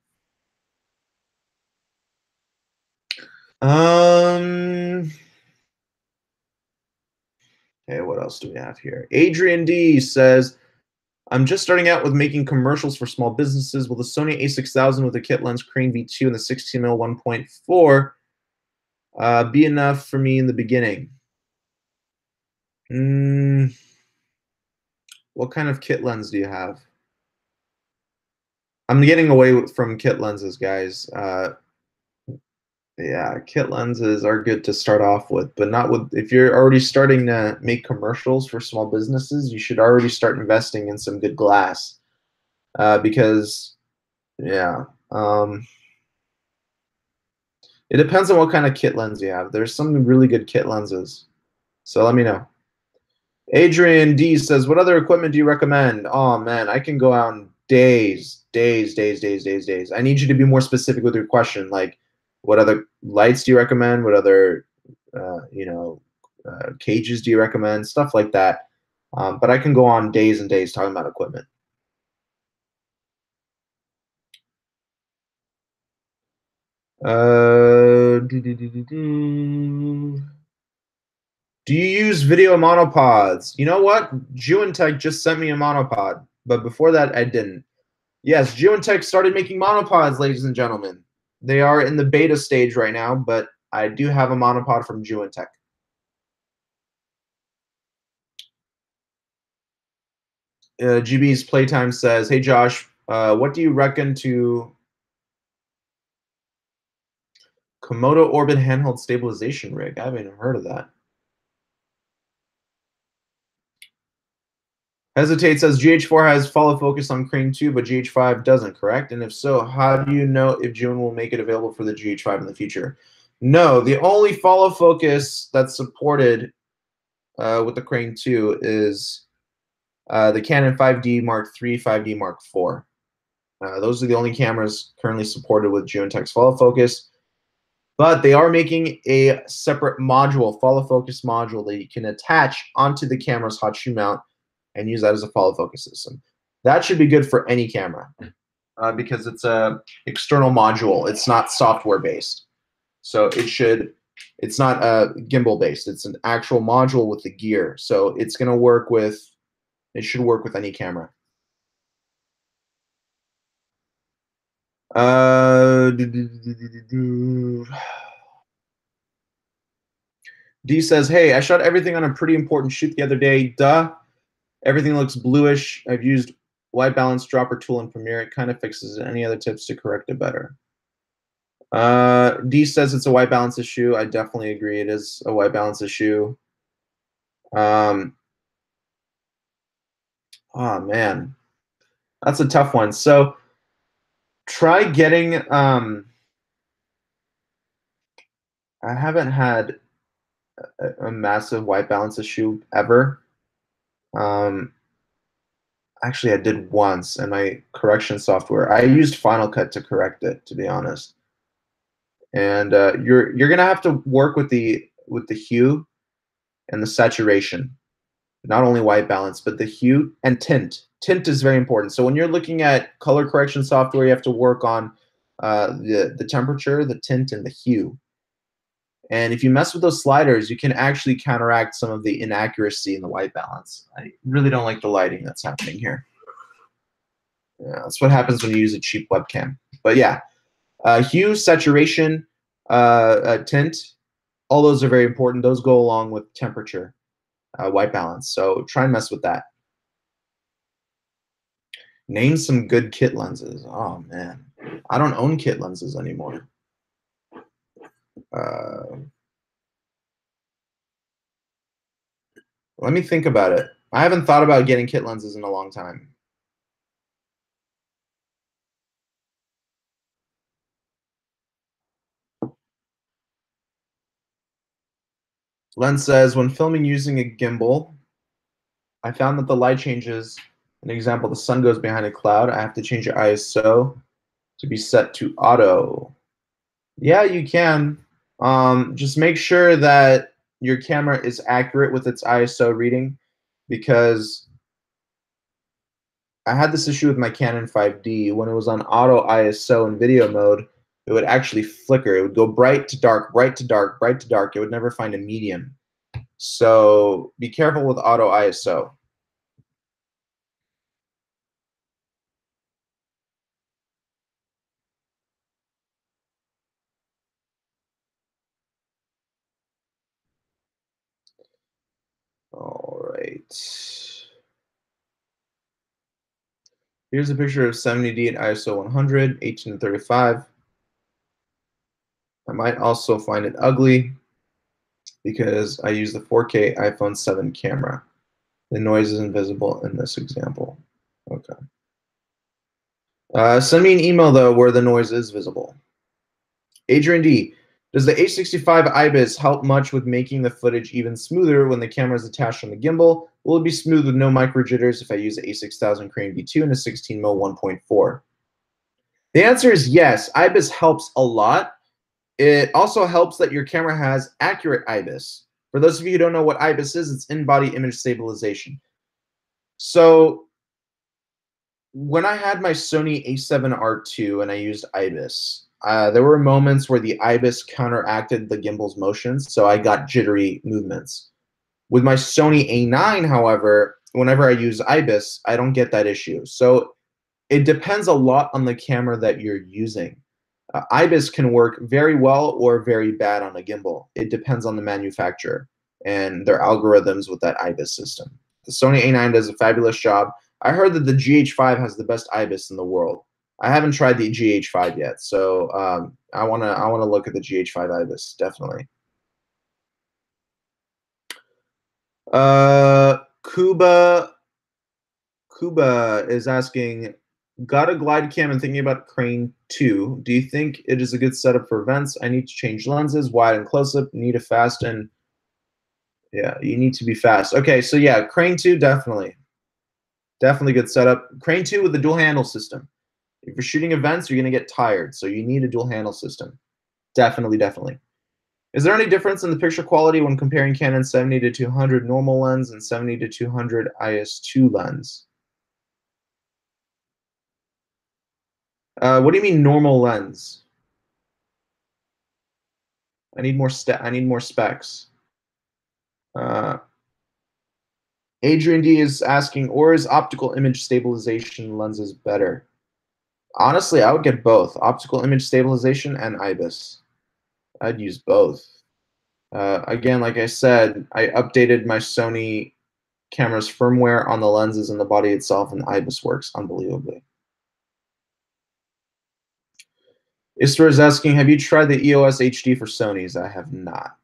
A: Okay, what else do we have here? Adrian D says, I'm just starting out with making commercials for small businesses. Will the Sony a6000 with the kit lens, Crane V2, and the 16mm 1.4 be enough for me in the beginning? What kind of kit lens do you have? I'm getting away from kit lenses, guys. Yeah, kit lenses are good to start off with, but not with. If you're already starting to make commercials for small businesses, you should already start investing in some good glass, because, yeah, it depends on what kind of kit lens you have. There's some really good kit lenses, so let me know. Adrian D says, what other equipment do you recommend? Oh man, I can go out on days. I need you to be more specific with your question. Like, what other lights do you recommend? What other, cages do you recommend? Stuff like that. But I can go on days and days talking about equipment. Do you use video monopods? You know what? Juentech just sent me a monopod, but before that, I didn't. Yes, Juentech started making monopods, ladies and gentlemen. They are in the beta stage right now, but I do have a monopod from Juentech. GB's Playtime says, hey, Josh, what do you reckon to Komodo Orbit handheld stabilization rig? I haven't even heard of that. Hesitate says GH4 has follow focus on Crane 2, but GH5 doesn't, correct? And if so, how do you know if June will make it available for the GH5 in the future? No, the only follow focus that's supported with the Crane 2 is the Canon 5D Mark III, 5D Mark IV. Those are the only cameras currently supported with Geotex follow focus. But they are making a separate module, follow focus module, that you can attach onto the camera's hot shoe mount and use that as a follow focus system. That should be good for any camera because it's a external module. It's not software based, so it's not gimbal based. It's an actual module with the gear, so it's going to work with. It should work with any camera. D says, hey, I shot everything on a pretty important shoot the other day. Duh. Everything looks bluish. I've used white balance dropper tool in Premiere. It kind of fixes it. Any other tips to correct it better? D says it's a white balance issue. I definitely agree. It is a white balance issue. Oh, man. That's a tough one. So try getting I haven't had a massive white balance issue ever. Actually, I did once in my correction software. I used Final Cut to correct it, to be honest. And you're gonna have to work with the hue and the saturation, not only white balance, but the hue and tint. Tint is very important. So when you're looking at color correction software, you have to work on the temperature, the tint, and the hue. And if you mess with those sliders, you can actually counteract some of the inaccuracy in the white balance. I really don't like the lighting that's happening here. Yeah, that's what happens when you use a cheap webcam. But yeah, hue, saturation, tint, all those are very important. Those go along with temperature, white balance. So try and mess with that. Name some good kit lenses. Oh, man. I don't own kit lenses anymore. Let me think about it. I haven't thought about getting kit lenses in a long time. Len says, when filming using a gimbal, I found that the light changes. An example, the sun goes behind a cloud. I have to change the ISO to be set to auto. Yeah, you can. Just make sure that your camera is accurate with its ISO reading, because I had this issue with my Canon 5D. When it was on auto ISO in video mode, it would actually flicker. It would go bright to dark, bright to dark, bright to dark. It would never find a medium. So be careful with auto ISO. All right. Here's a picture of 70D at ISO 100, 18 to 35. I might also find it ugly because I use the 4K iPhone 7 camera. The noise is invisible in this example. Okay. Send me an email, though, where the noise is visible. Adrian D. Does the A65 IBIS help much with making the footage even smoother when the camera is attached on the gimbal? Will it be smooth with no micro jitters if I use the A6000 Crane V2 and a 16mm 1.4? The answer is yes. IBIS helps a lot. It also helps that your camera has accurate IBIS. For those of you who don't know what IBIS is, it's in-body image stabilization. So when I had my Sony a7R II and I used IBIS, there were moments where the IBIS counteracted the gimbal's motions, so I got jittery movements. With my Sony A9, however, whenever I use IBIS, I don't get that issue. So it depends a lot on the camera that you're using. IBIS can work very well or very bad on a gimbal. It depends on the manufacturer and their algorithms with that IBIS system. The Sony A9 does a fabulous job. I heard that the GH5 has the best IBIS in the world. I haven't tried the GH5 yet, so I wanna look at the GH5 IBIS definitely. Kuba Kuba is asking, got a glide cam and thinking about Crane 2. Do you think it is a good setup for events? I need to change lenses, wide and close-up, need a fast and yeah, you need to be fast. Okay, so yeah, Crane 2, definitely. Definitely good setup. Crane 2 with the dual handle system. If you're shooting events, you're going to get tired, so you need a dual handle system. Definitely, definitely. Is there any difference in the picture quality when comparing Canon 70 to 200 normal lens and 70 to 200 IS2 lens? What do you mean normal lens? I need more specs. Uh, Adrian D is asking, or is optical image stabilization lenses better? Honestly, I would get both optical image stabilization and IBIS. I'd use both. Again, like I said, I updated my Sony camera's firmware on the lenses and the body itself, and IBIS works unbelievably. Isra is asking, have you tried the EOS HD for Sony's? I have not.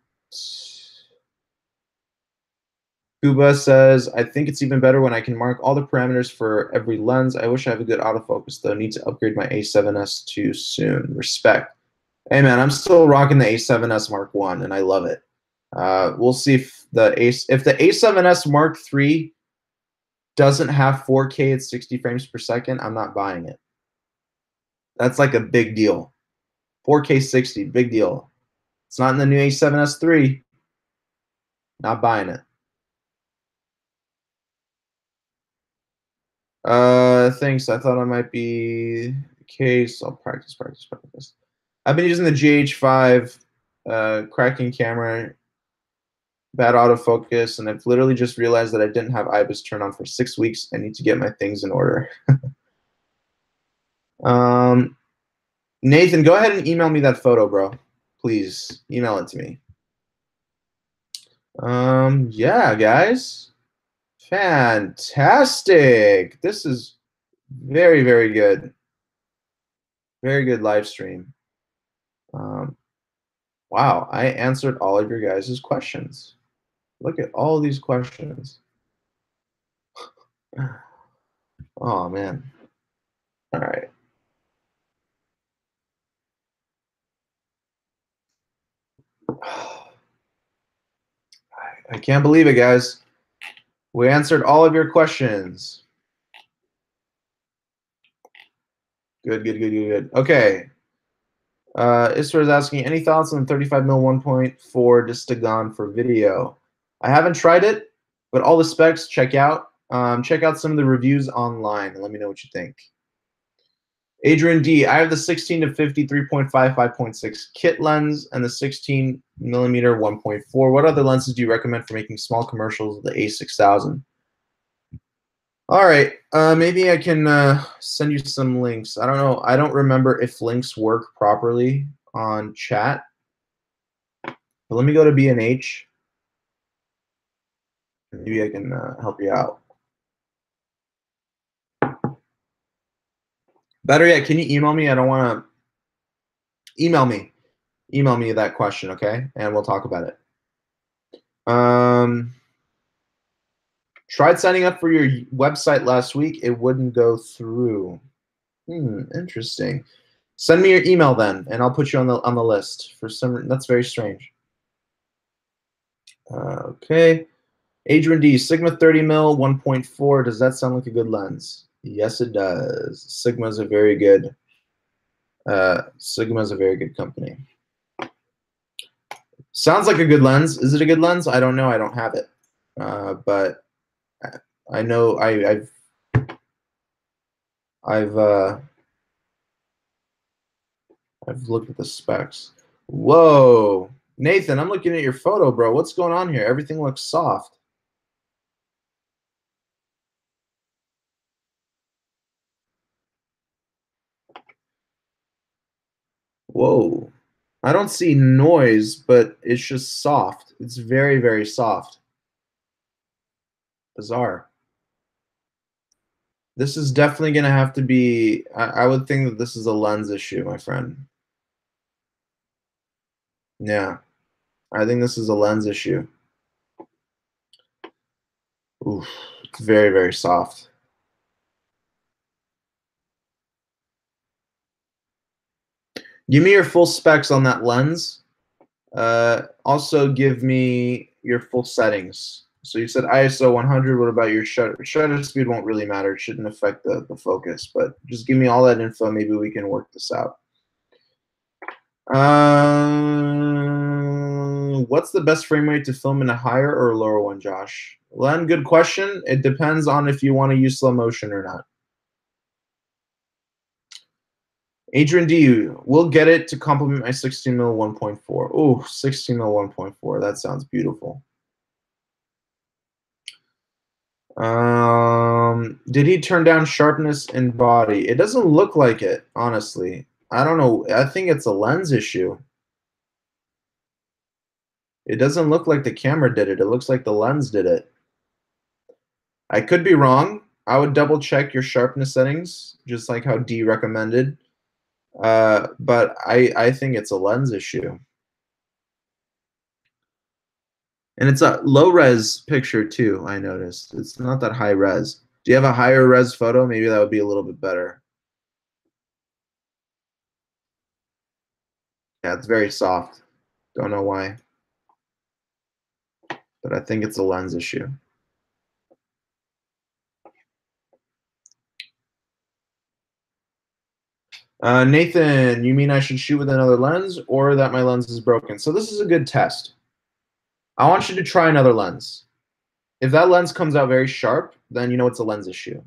A: Kuba says, I think it's even better when I can mark all the parameters for every lens. I wish I have a good autofocus, though. Need to upgrade my A7S II soon. Respect. Hey, man, I'm still rocking the A7S Mark I, and I love it. We'll see if the A7S Mark III doesn't have 4K at 60 frames per second, I'm not buying it. That's like a big deal. 4K 60, big deal. It's not in the new A7S III. Not buying it. Thanks. I thought I might be the case. I'll practice. I've been using the GH5 cracking camera, bad autofocus, and I've literally just realized that I didn't have IBIS turned on for 6 weeks. I need to get my things in order. Nathan, go ahead and email me that photo, bro. Please email it to me. Yeah, guys. Fantastic. This is very, very good. Very good live stream. Wow, I answered all of your guys' questions. Look at all these questions. Oh, man. All right. I can't believe it, guys. We answered all of your questions. Good. Okay. Isra is asking, any thoughts on 35mm 1.4 Distagon for video? I haven't tried it, but all the specs, check out. Check out some of the reviews online and let me know what you think. Adrian D, I have the 16 to 50 3.5 5.6 kit lens and the 16mm 1.4. What other lenses do you recommend for making small commercials with the A6000? All right, maybe I can send you some links. I don't know. I don't remember if links work properly on chat. But let me go to B&H. Maybe I can help you out. Better yet, can you email me? I don't want to email me. Email me that question, okay? And we'll talk about it. Tried signing up for your website last week. It wouldn't go through. Interesting. Send me your email then, and I'll put you on the list. For some, that's very strange. Okay. Adrian D, Sigma 30mm 1.4. Does that sound like a good lens? Yes, it does. Sigma is a very good company. Sounds like a good lens. Is it a good lens? I don't know. I don't have it, but I know I've looked at the specs. Whoa, Nathan, I'm looking at your photo, bro. What's going on here? Everything looks soft. Whoa. I don't see noise, but it's just soft. It's very, very soft. Bizarre. This is definitely going to have to be, I would think that this is a lens issue, my friend. Yeah, I think this is a lens issue. Oof, it's very, very soft. Give me your full specs on that lens. Also give me your full settings. So you said ISO 100. What about your shutter speed? Won't really matter. It shouldn't affect the focus, but just give me all that info. Maybe we can work this out. What's the best frame rate to film in a higher or lower one, Josh? Len, good question. It depends on if you want to use slow motion or not. Adrian D, we'll get it to complement my 16 mm 1.4. Oh, 16 mm 1.4. That sounds beautiful. Did he turn down sharpness in body? It doesn't look like it, honestly. I don't know. I think it's a lens issue. It doesn't look like the camera did it. It looks like the lens did it. I could be wrong. I would double check your sharpness settings, just like how D recommended. But I think it's a lens issue. And it's a low res picture too, I noticed. It's not that high res. Do you have a higher res photo? Maybe that would be a little bit better. Yeah, it's very soft. Don't know why. But I think it's a lens issue. Nathan, you mean I should shoot with another lens or that my lens is broken? So this is a good test. I want you to try another lens. If that lens comes out very sharp, then you know it's a lens issue.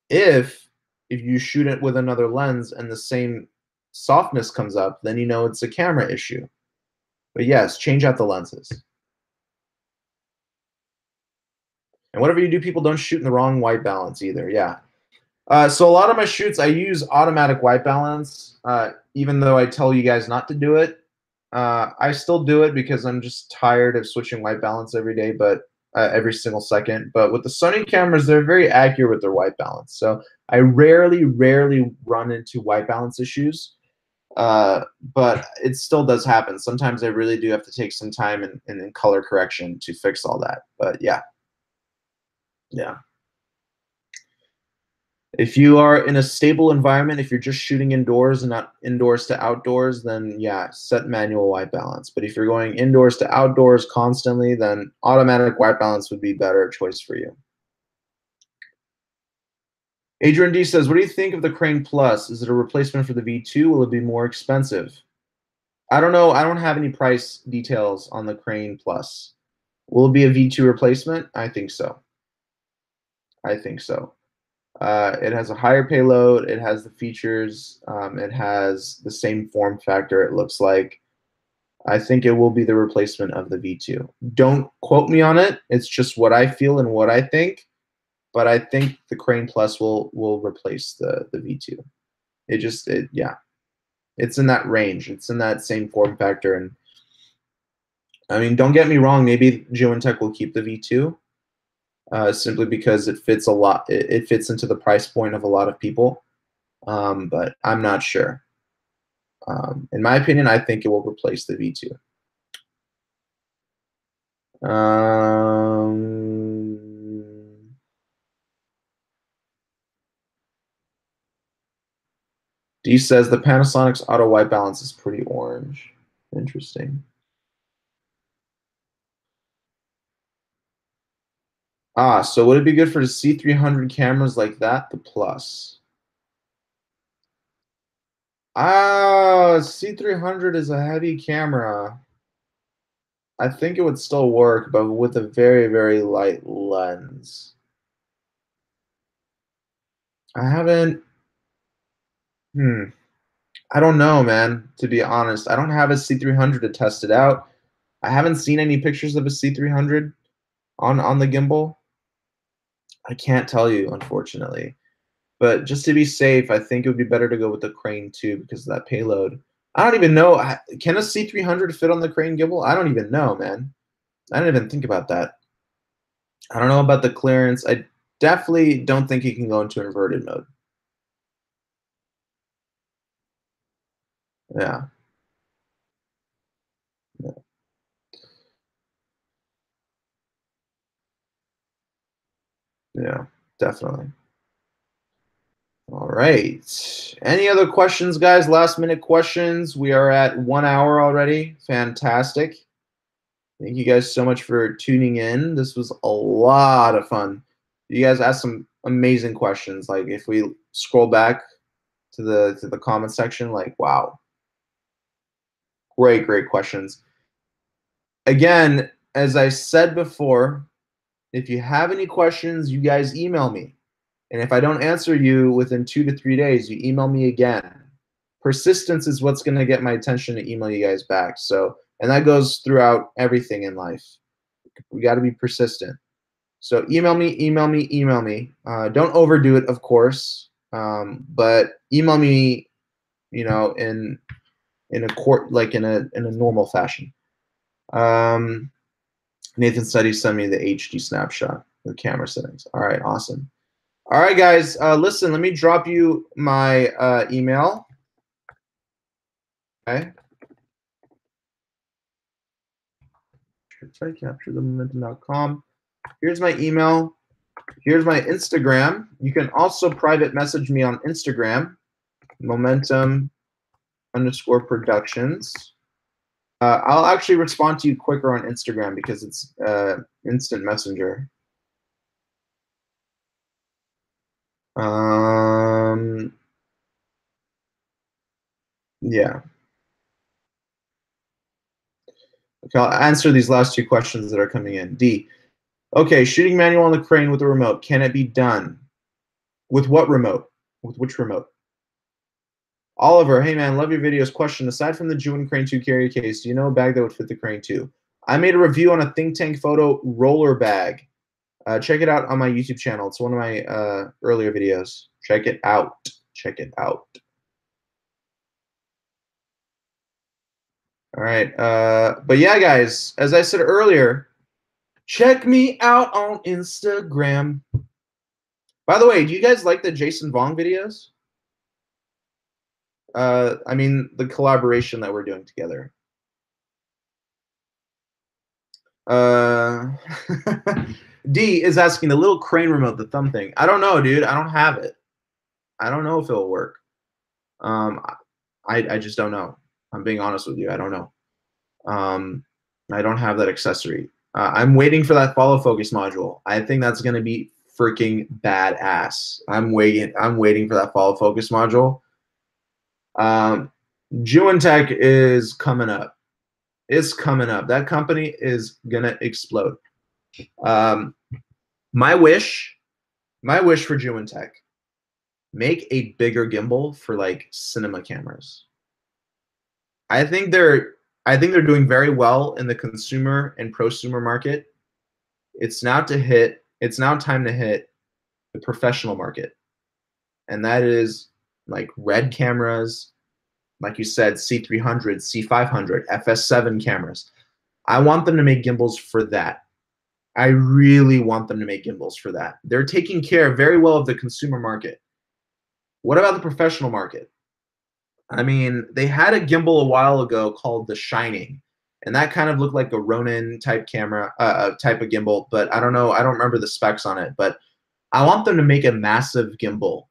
A: If you shoot it with another lens and the same softness comes up, then you know it's a camera issue. But yes, change out the lenses. And whatever you do, people don't shoot in the wrong white balance either. Yeah. So a lot of my shoots, I use automatic white balance, even though I tell you guys not to do it. I still do it because I'm just tired of switching white balance every day, but every single second. But with the Sony cameras, they're very accurate with their white balance. So I rarely run into white balance issues. But it still does happen. Sometimes I really do have to take some time in color correction to fix all that. But yeah. If you are in a stable environment, if you're just shooting indoors and not indoors to outdoors, then yeah, set manual white balance. But if you're going indoors to outdoors constantly, then automatic white balance would be better choice for you. Adrian D says, what do you think of the Crane Plus? Is it a replacement for the V2? Will it be more expensive? I don't know. I don't have any price details on the Crane Plus. Will it be a V2 replacement? I think so. I think so. It has a higher payload. It has the features. It has the same form factor, it looks like. I think it will be the replacement of the V2. Don't quote me on it. It's just what I feel and what I think. But I think the Crane Plus will replace the V2. Yeah. It's in that range. It's in that same form factor. And I mean, don't get me wrong. Maybe Geointech will keep the V2. Simply because it fits a lot. It fits into the price point of a lot of people, but I'm not sure. In my opinion, I think it will replace the V2. D says the Panasonic's auto white balance is pretty orange. Interesting. So would it be good for the C300 cameras like that? The Plus. C300 is a heavy camera. I think it would still work, but with a very light lens. I haven't. I don't know, man. To be honest, I don't have a C300 to test it out. I haven't seen any pictures of a C300 on the gimbal. I can't tell you, unfortunately. But just to be safe, I think it would be better to go with the Crane 2 because of that payload. I don't even know. Can a C300 fit on the Crane gimbal? I don't even know, man. I didn't even think about that. I don't know about the clearance. I definitely don't think it can go into inverted mode. Yeah. Yeah, definitely. All right. right. Any other questions, guys? Last minute questions. We are at 1 hour already. Fantastic. Thank you guys so much for tuning in. This was a lot of fun. You guys asked some amazing questions. Like if we scroll back to the comment section, like wow. Great questions. Again, as I said before, if you have any questions, you guys email me. And if I don't answer you within 2 to 3 days, you email me again. Persistence is what's going to get my attention to email you guys back. So, and that goes throughout everything in life. We got to be persistent. So email me. Don't overdo it, of course, but email me, you know, in a normal fashion. Nathan Study sent me the HD snapshot, the camera settings. All right, awesome. All right, guys, listen, let me drop you my email. Okay. CaptureTheMomentum.com. Here's my email. Here's my Instagram. You can also private message me on Instagram, Momentum_Productions. I'll actually respond to you quicker on Instagram because it's instant messenger. Yeah. Okay, I'll answer these last 2 questions that are coming in. D. Okay, shooting manual on the crane with a remote. Can it be done? With what remote? With which remote? Oliver, hey man, love your videos. Question, aside from the Jewin Crane 2 carry case, do you know a bag that would fit the Crane 2? I made a review on a Think Tank Photo roller bag. Check it out on my YouTube channel. It's one of my earlier videos. Check it out. Check it out. All right. But yeah, guys, as I said earlier, check me out on Instagram. By the way, do you guys like the Jason Vong videos? I mean, the collaboration that we're doing together. D is asking the little crane remote, the thumb thing. I don't know, dude. I don't have it. I don't know if it'll work. I just don't know. I'm being honest with you. I don't know. I don't have that accessory. I'm waiting for that follow focus module. I think that's going to be freaking badass. I'm waiting for that follow focus module. Juentech is coming up. It's coming up. That company is gonna explode. My wish for Juentech: make a bigger gimbal for like cinema cameras. I think they're doing very well in the consumer and prosumer market. It's now time to hit the professional market, and that is like RED cameras, like you said, C300, C500, FS7 cameras. I want them to make gimbals for that. I really want them to make gimbals for that. They're taking care very well of the consumer market. What about the professional market? I mean, they had a gimbal a while ago called the Shining, and that kind of looked like a Ronin type camera, type of gimbal, but I don't know. I don't remember the specs on it, but I want them to make a massive gimbal.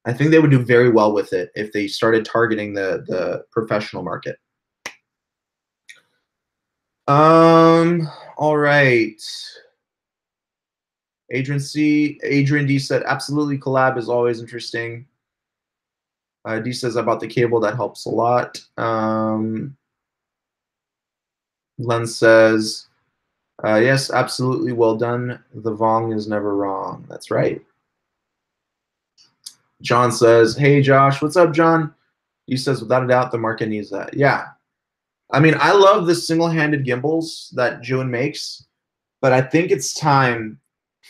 A: I think they would do very well with it if they started targeting the professional market. All right. Adrian D said, absolutely, collab is always interesting. D says, I bought the cable, that helps a lot. Len says, yes, absolutely, well done. The Vong is never wrong. That's right. John says, hey, Josh. What's up, John? He says, without a doubt, the market needs that. Yeah. I mean, I love the single-handed gimbals that Jewin makes, but I think it's time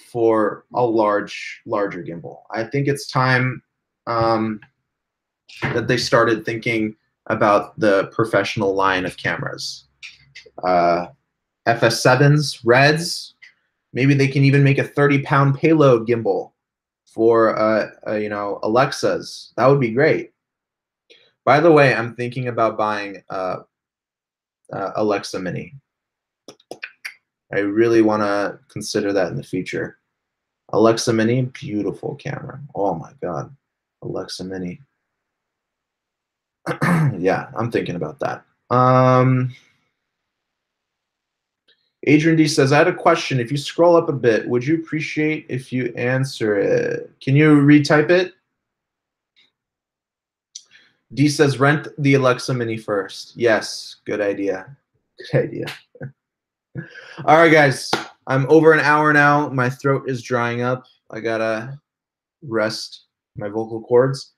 A: for a larger gimbal. I think it's time that they started thinking about the professional line of cameras. FS7s, REDs, maybe they can even make a 30-pound payload gimbal for you know, Alexas. That would be great. By the way, I'm thinking about buying Alexa Mini. I really want to consider that in the future. Alexa Mini, beautiful camera. Oh my God. Alexa Mini. Yeah, I'm thinking about that. Adrian D says, I had a question. If you scroll up a bit, would you appreciate if you answer it? Can you retype it? D says, rent the Alexa Mini first. Yes, good idea. Good idea. All right, guys. I'm over an hour now. My throat is drying up. I gotta rest my vocal cords.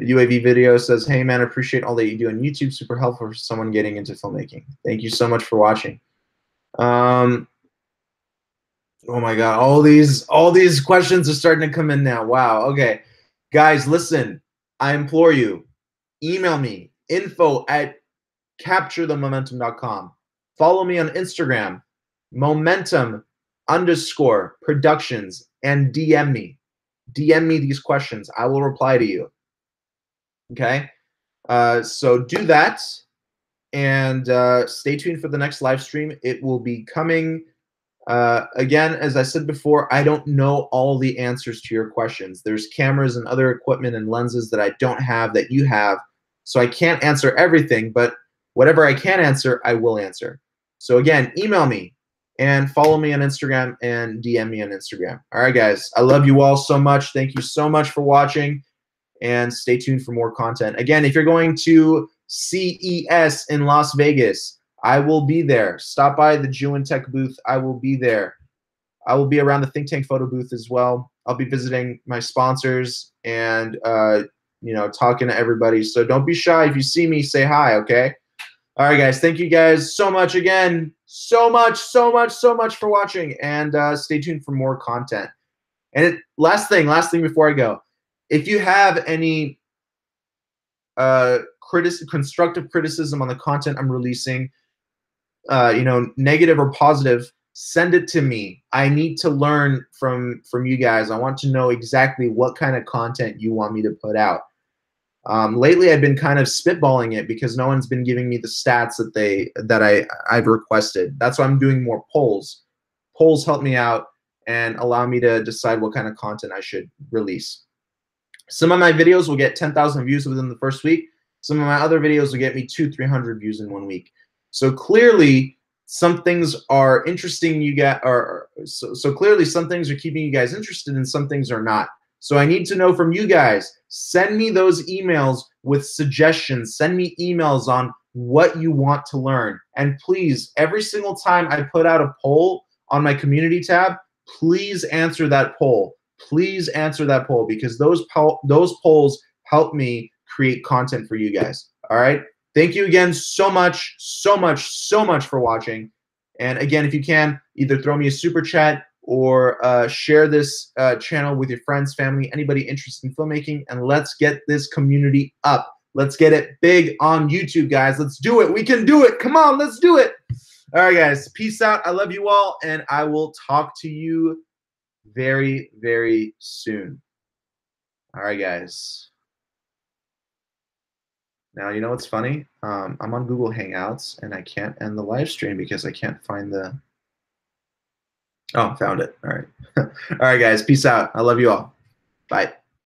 A: UAV video says, hey man, I appreciate all that you do on YouTube. Super helpful for someone getting into filmmaking. Thank you so much for watching. Oh my God, all these questions are starting to come in now. Wow. Okay. Guys, listen, I implore you, email me, info@capturethemomentum.com. Follow me on Instagram, momentum_productions, and DM me. DM me these questions. I will reply to you. Okay? So do that, and stay tuned for the next live stream. It will be coming. Again, as I said before, I don't know all the answers to your questions. There's cameras and other equipment and lenses that I don't have that you have, so I can't answer everything, but whatever I can answer, I will answer. So again, email me and follow me on Instagram and DM me on Instagram. All right, guys, I love you all so much. Thank you so much for watching, and stay tuned for more content. Again, if you're going to CES in Las Vegas, I will be there. Stop by the Jew and Tech booth. I will be there. I will be around the Think Tank photo booth as well. I'll be visiting my sponsors and talking to everybody. So don't be shy. If you see me, say hi, okay? All right, guys. Thank you guys so much again. So much for watching. And stay tuned for more content. And last thing before I go. If you have any constructive criticism on the content I'm releasing, negative or positive, send it to me. I need to learn from you guys. I want to know exactly what kind of content you want me to put out. Lately, I've been kind of spitballing it because no one's been giving me the stats that I've requested. That's why I'm doing more polls. Polls help me out and allow me to decide what kind of content I should release. Some of my videos will get 10,000 views within the first week. Some of my other videos will get me 200-300 views in 1 week. So clearly, some things are interesting you guys, so clearly some things are keeping you guys interested and some things are not. So I need to know from you guys. Send me those emails with suggestions. Send me emails on what you want to learn. And please, every single time I put out a poll on my community tab, please answer that poll. Please answer that poll, because those polls help me create content for you guys. All right? Thank you again so much for watching. And again, if you can, either throw me a super chat or share this channel with your friends, family, anybody interested in filmmaking, and let's get this community up. Let's get it big on YouTube, guys. Let's do it. We can do it. Come on, let's do it. All right, guys. Peace out. I love you all, and I will talk to you very, very soon. All right, guys. Now, you know what's funny? I'm on Google Hangouts, and I can't end the live stream because I can't find the... Oh, found it. All right. All right, guys. Peace out. I love you all. Bye.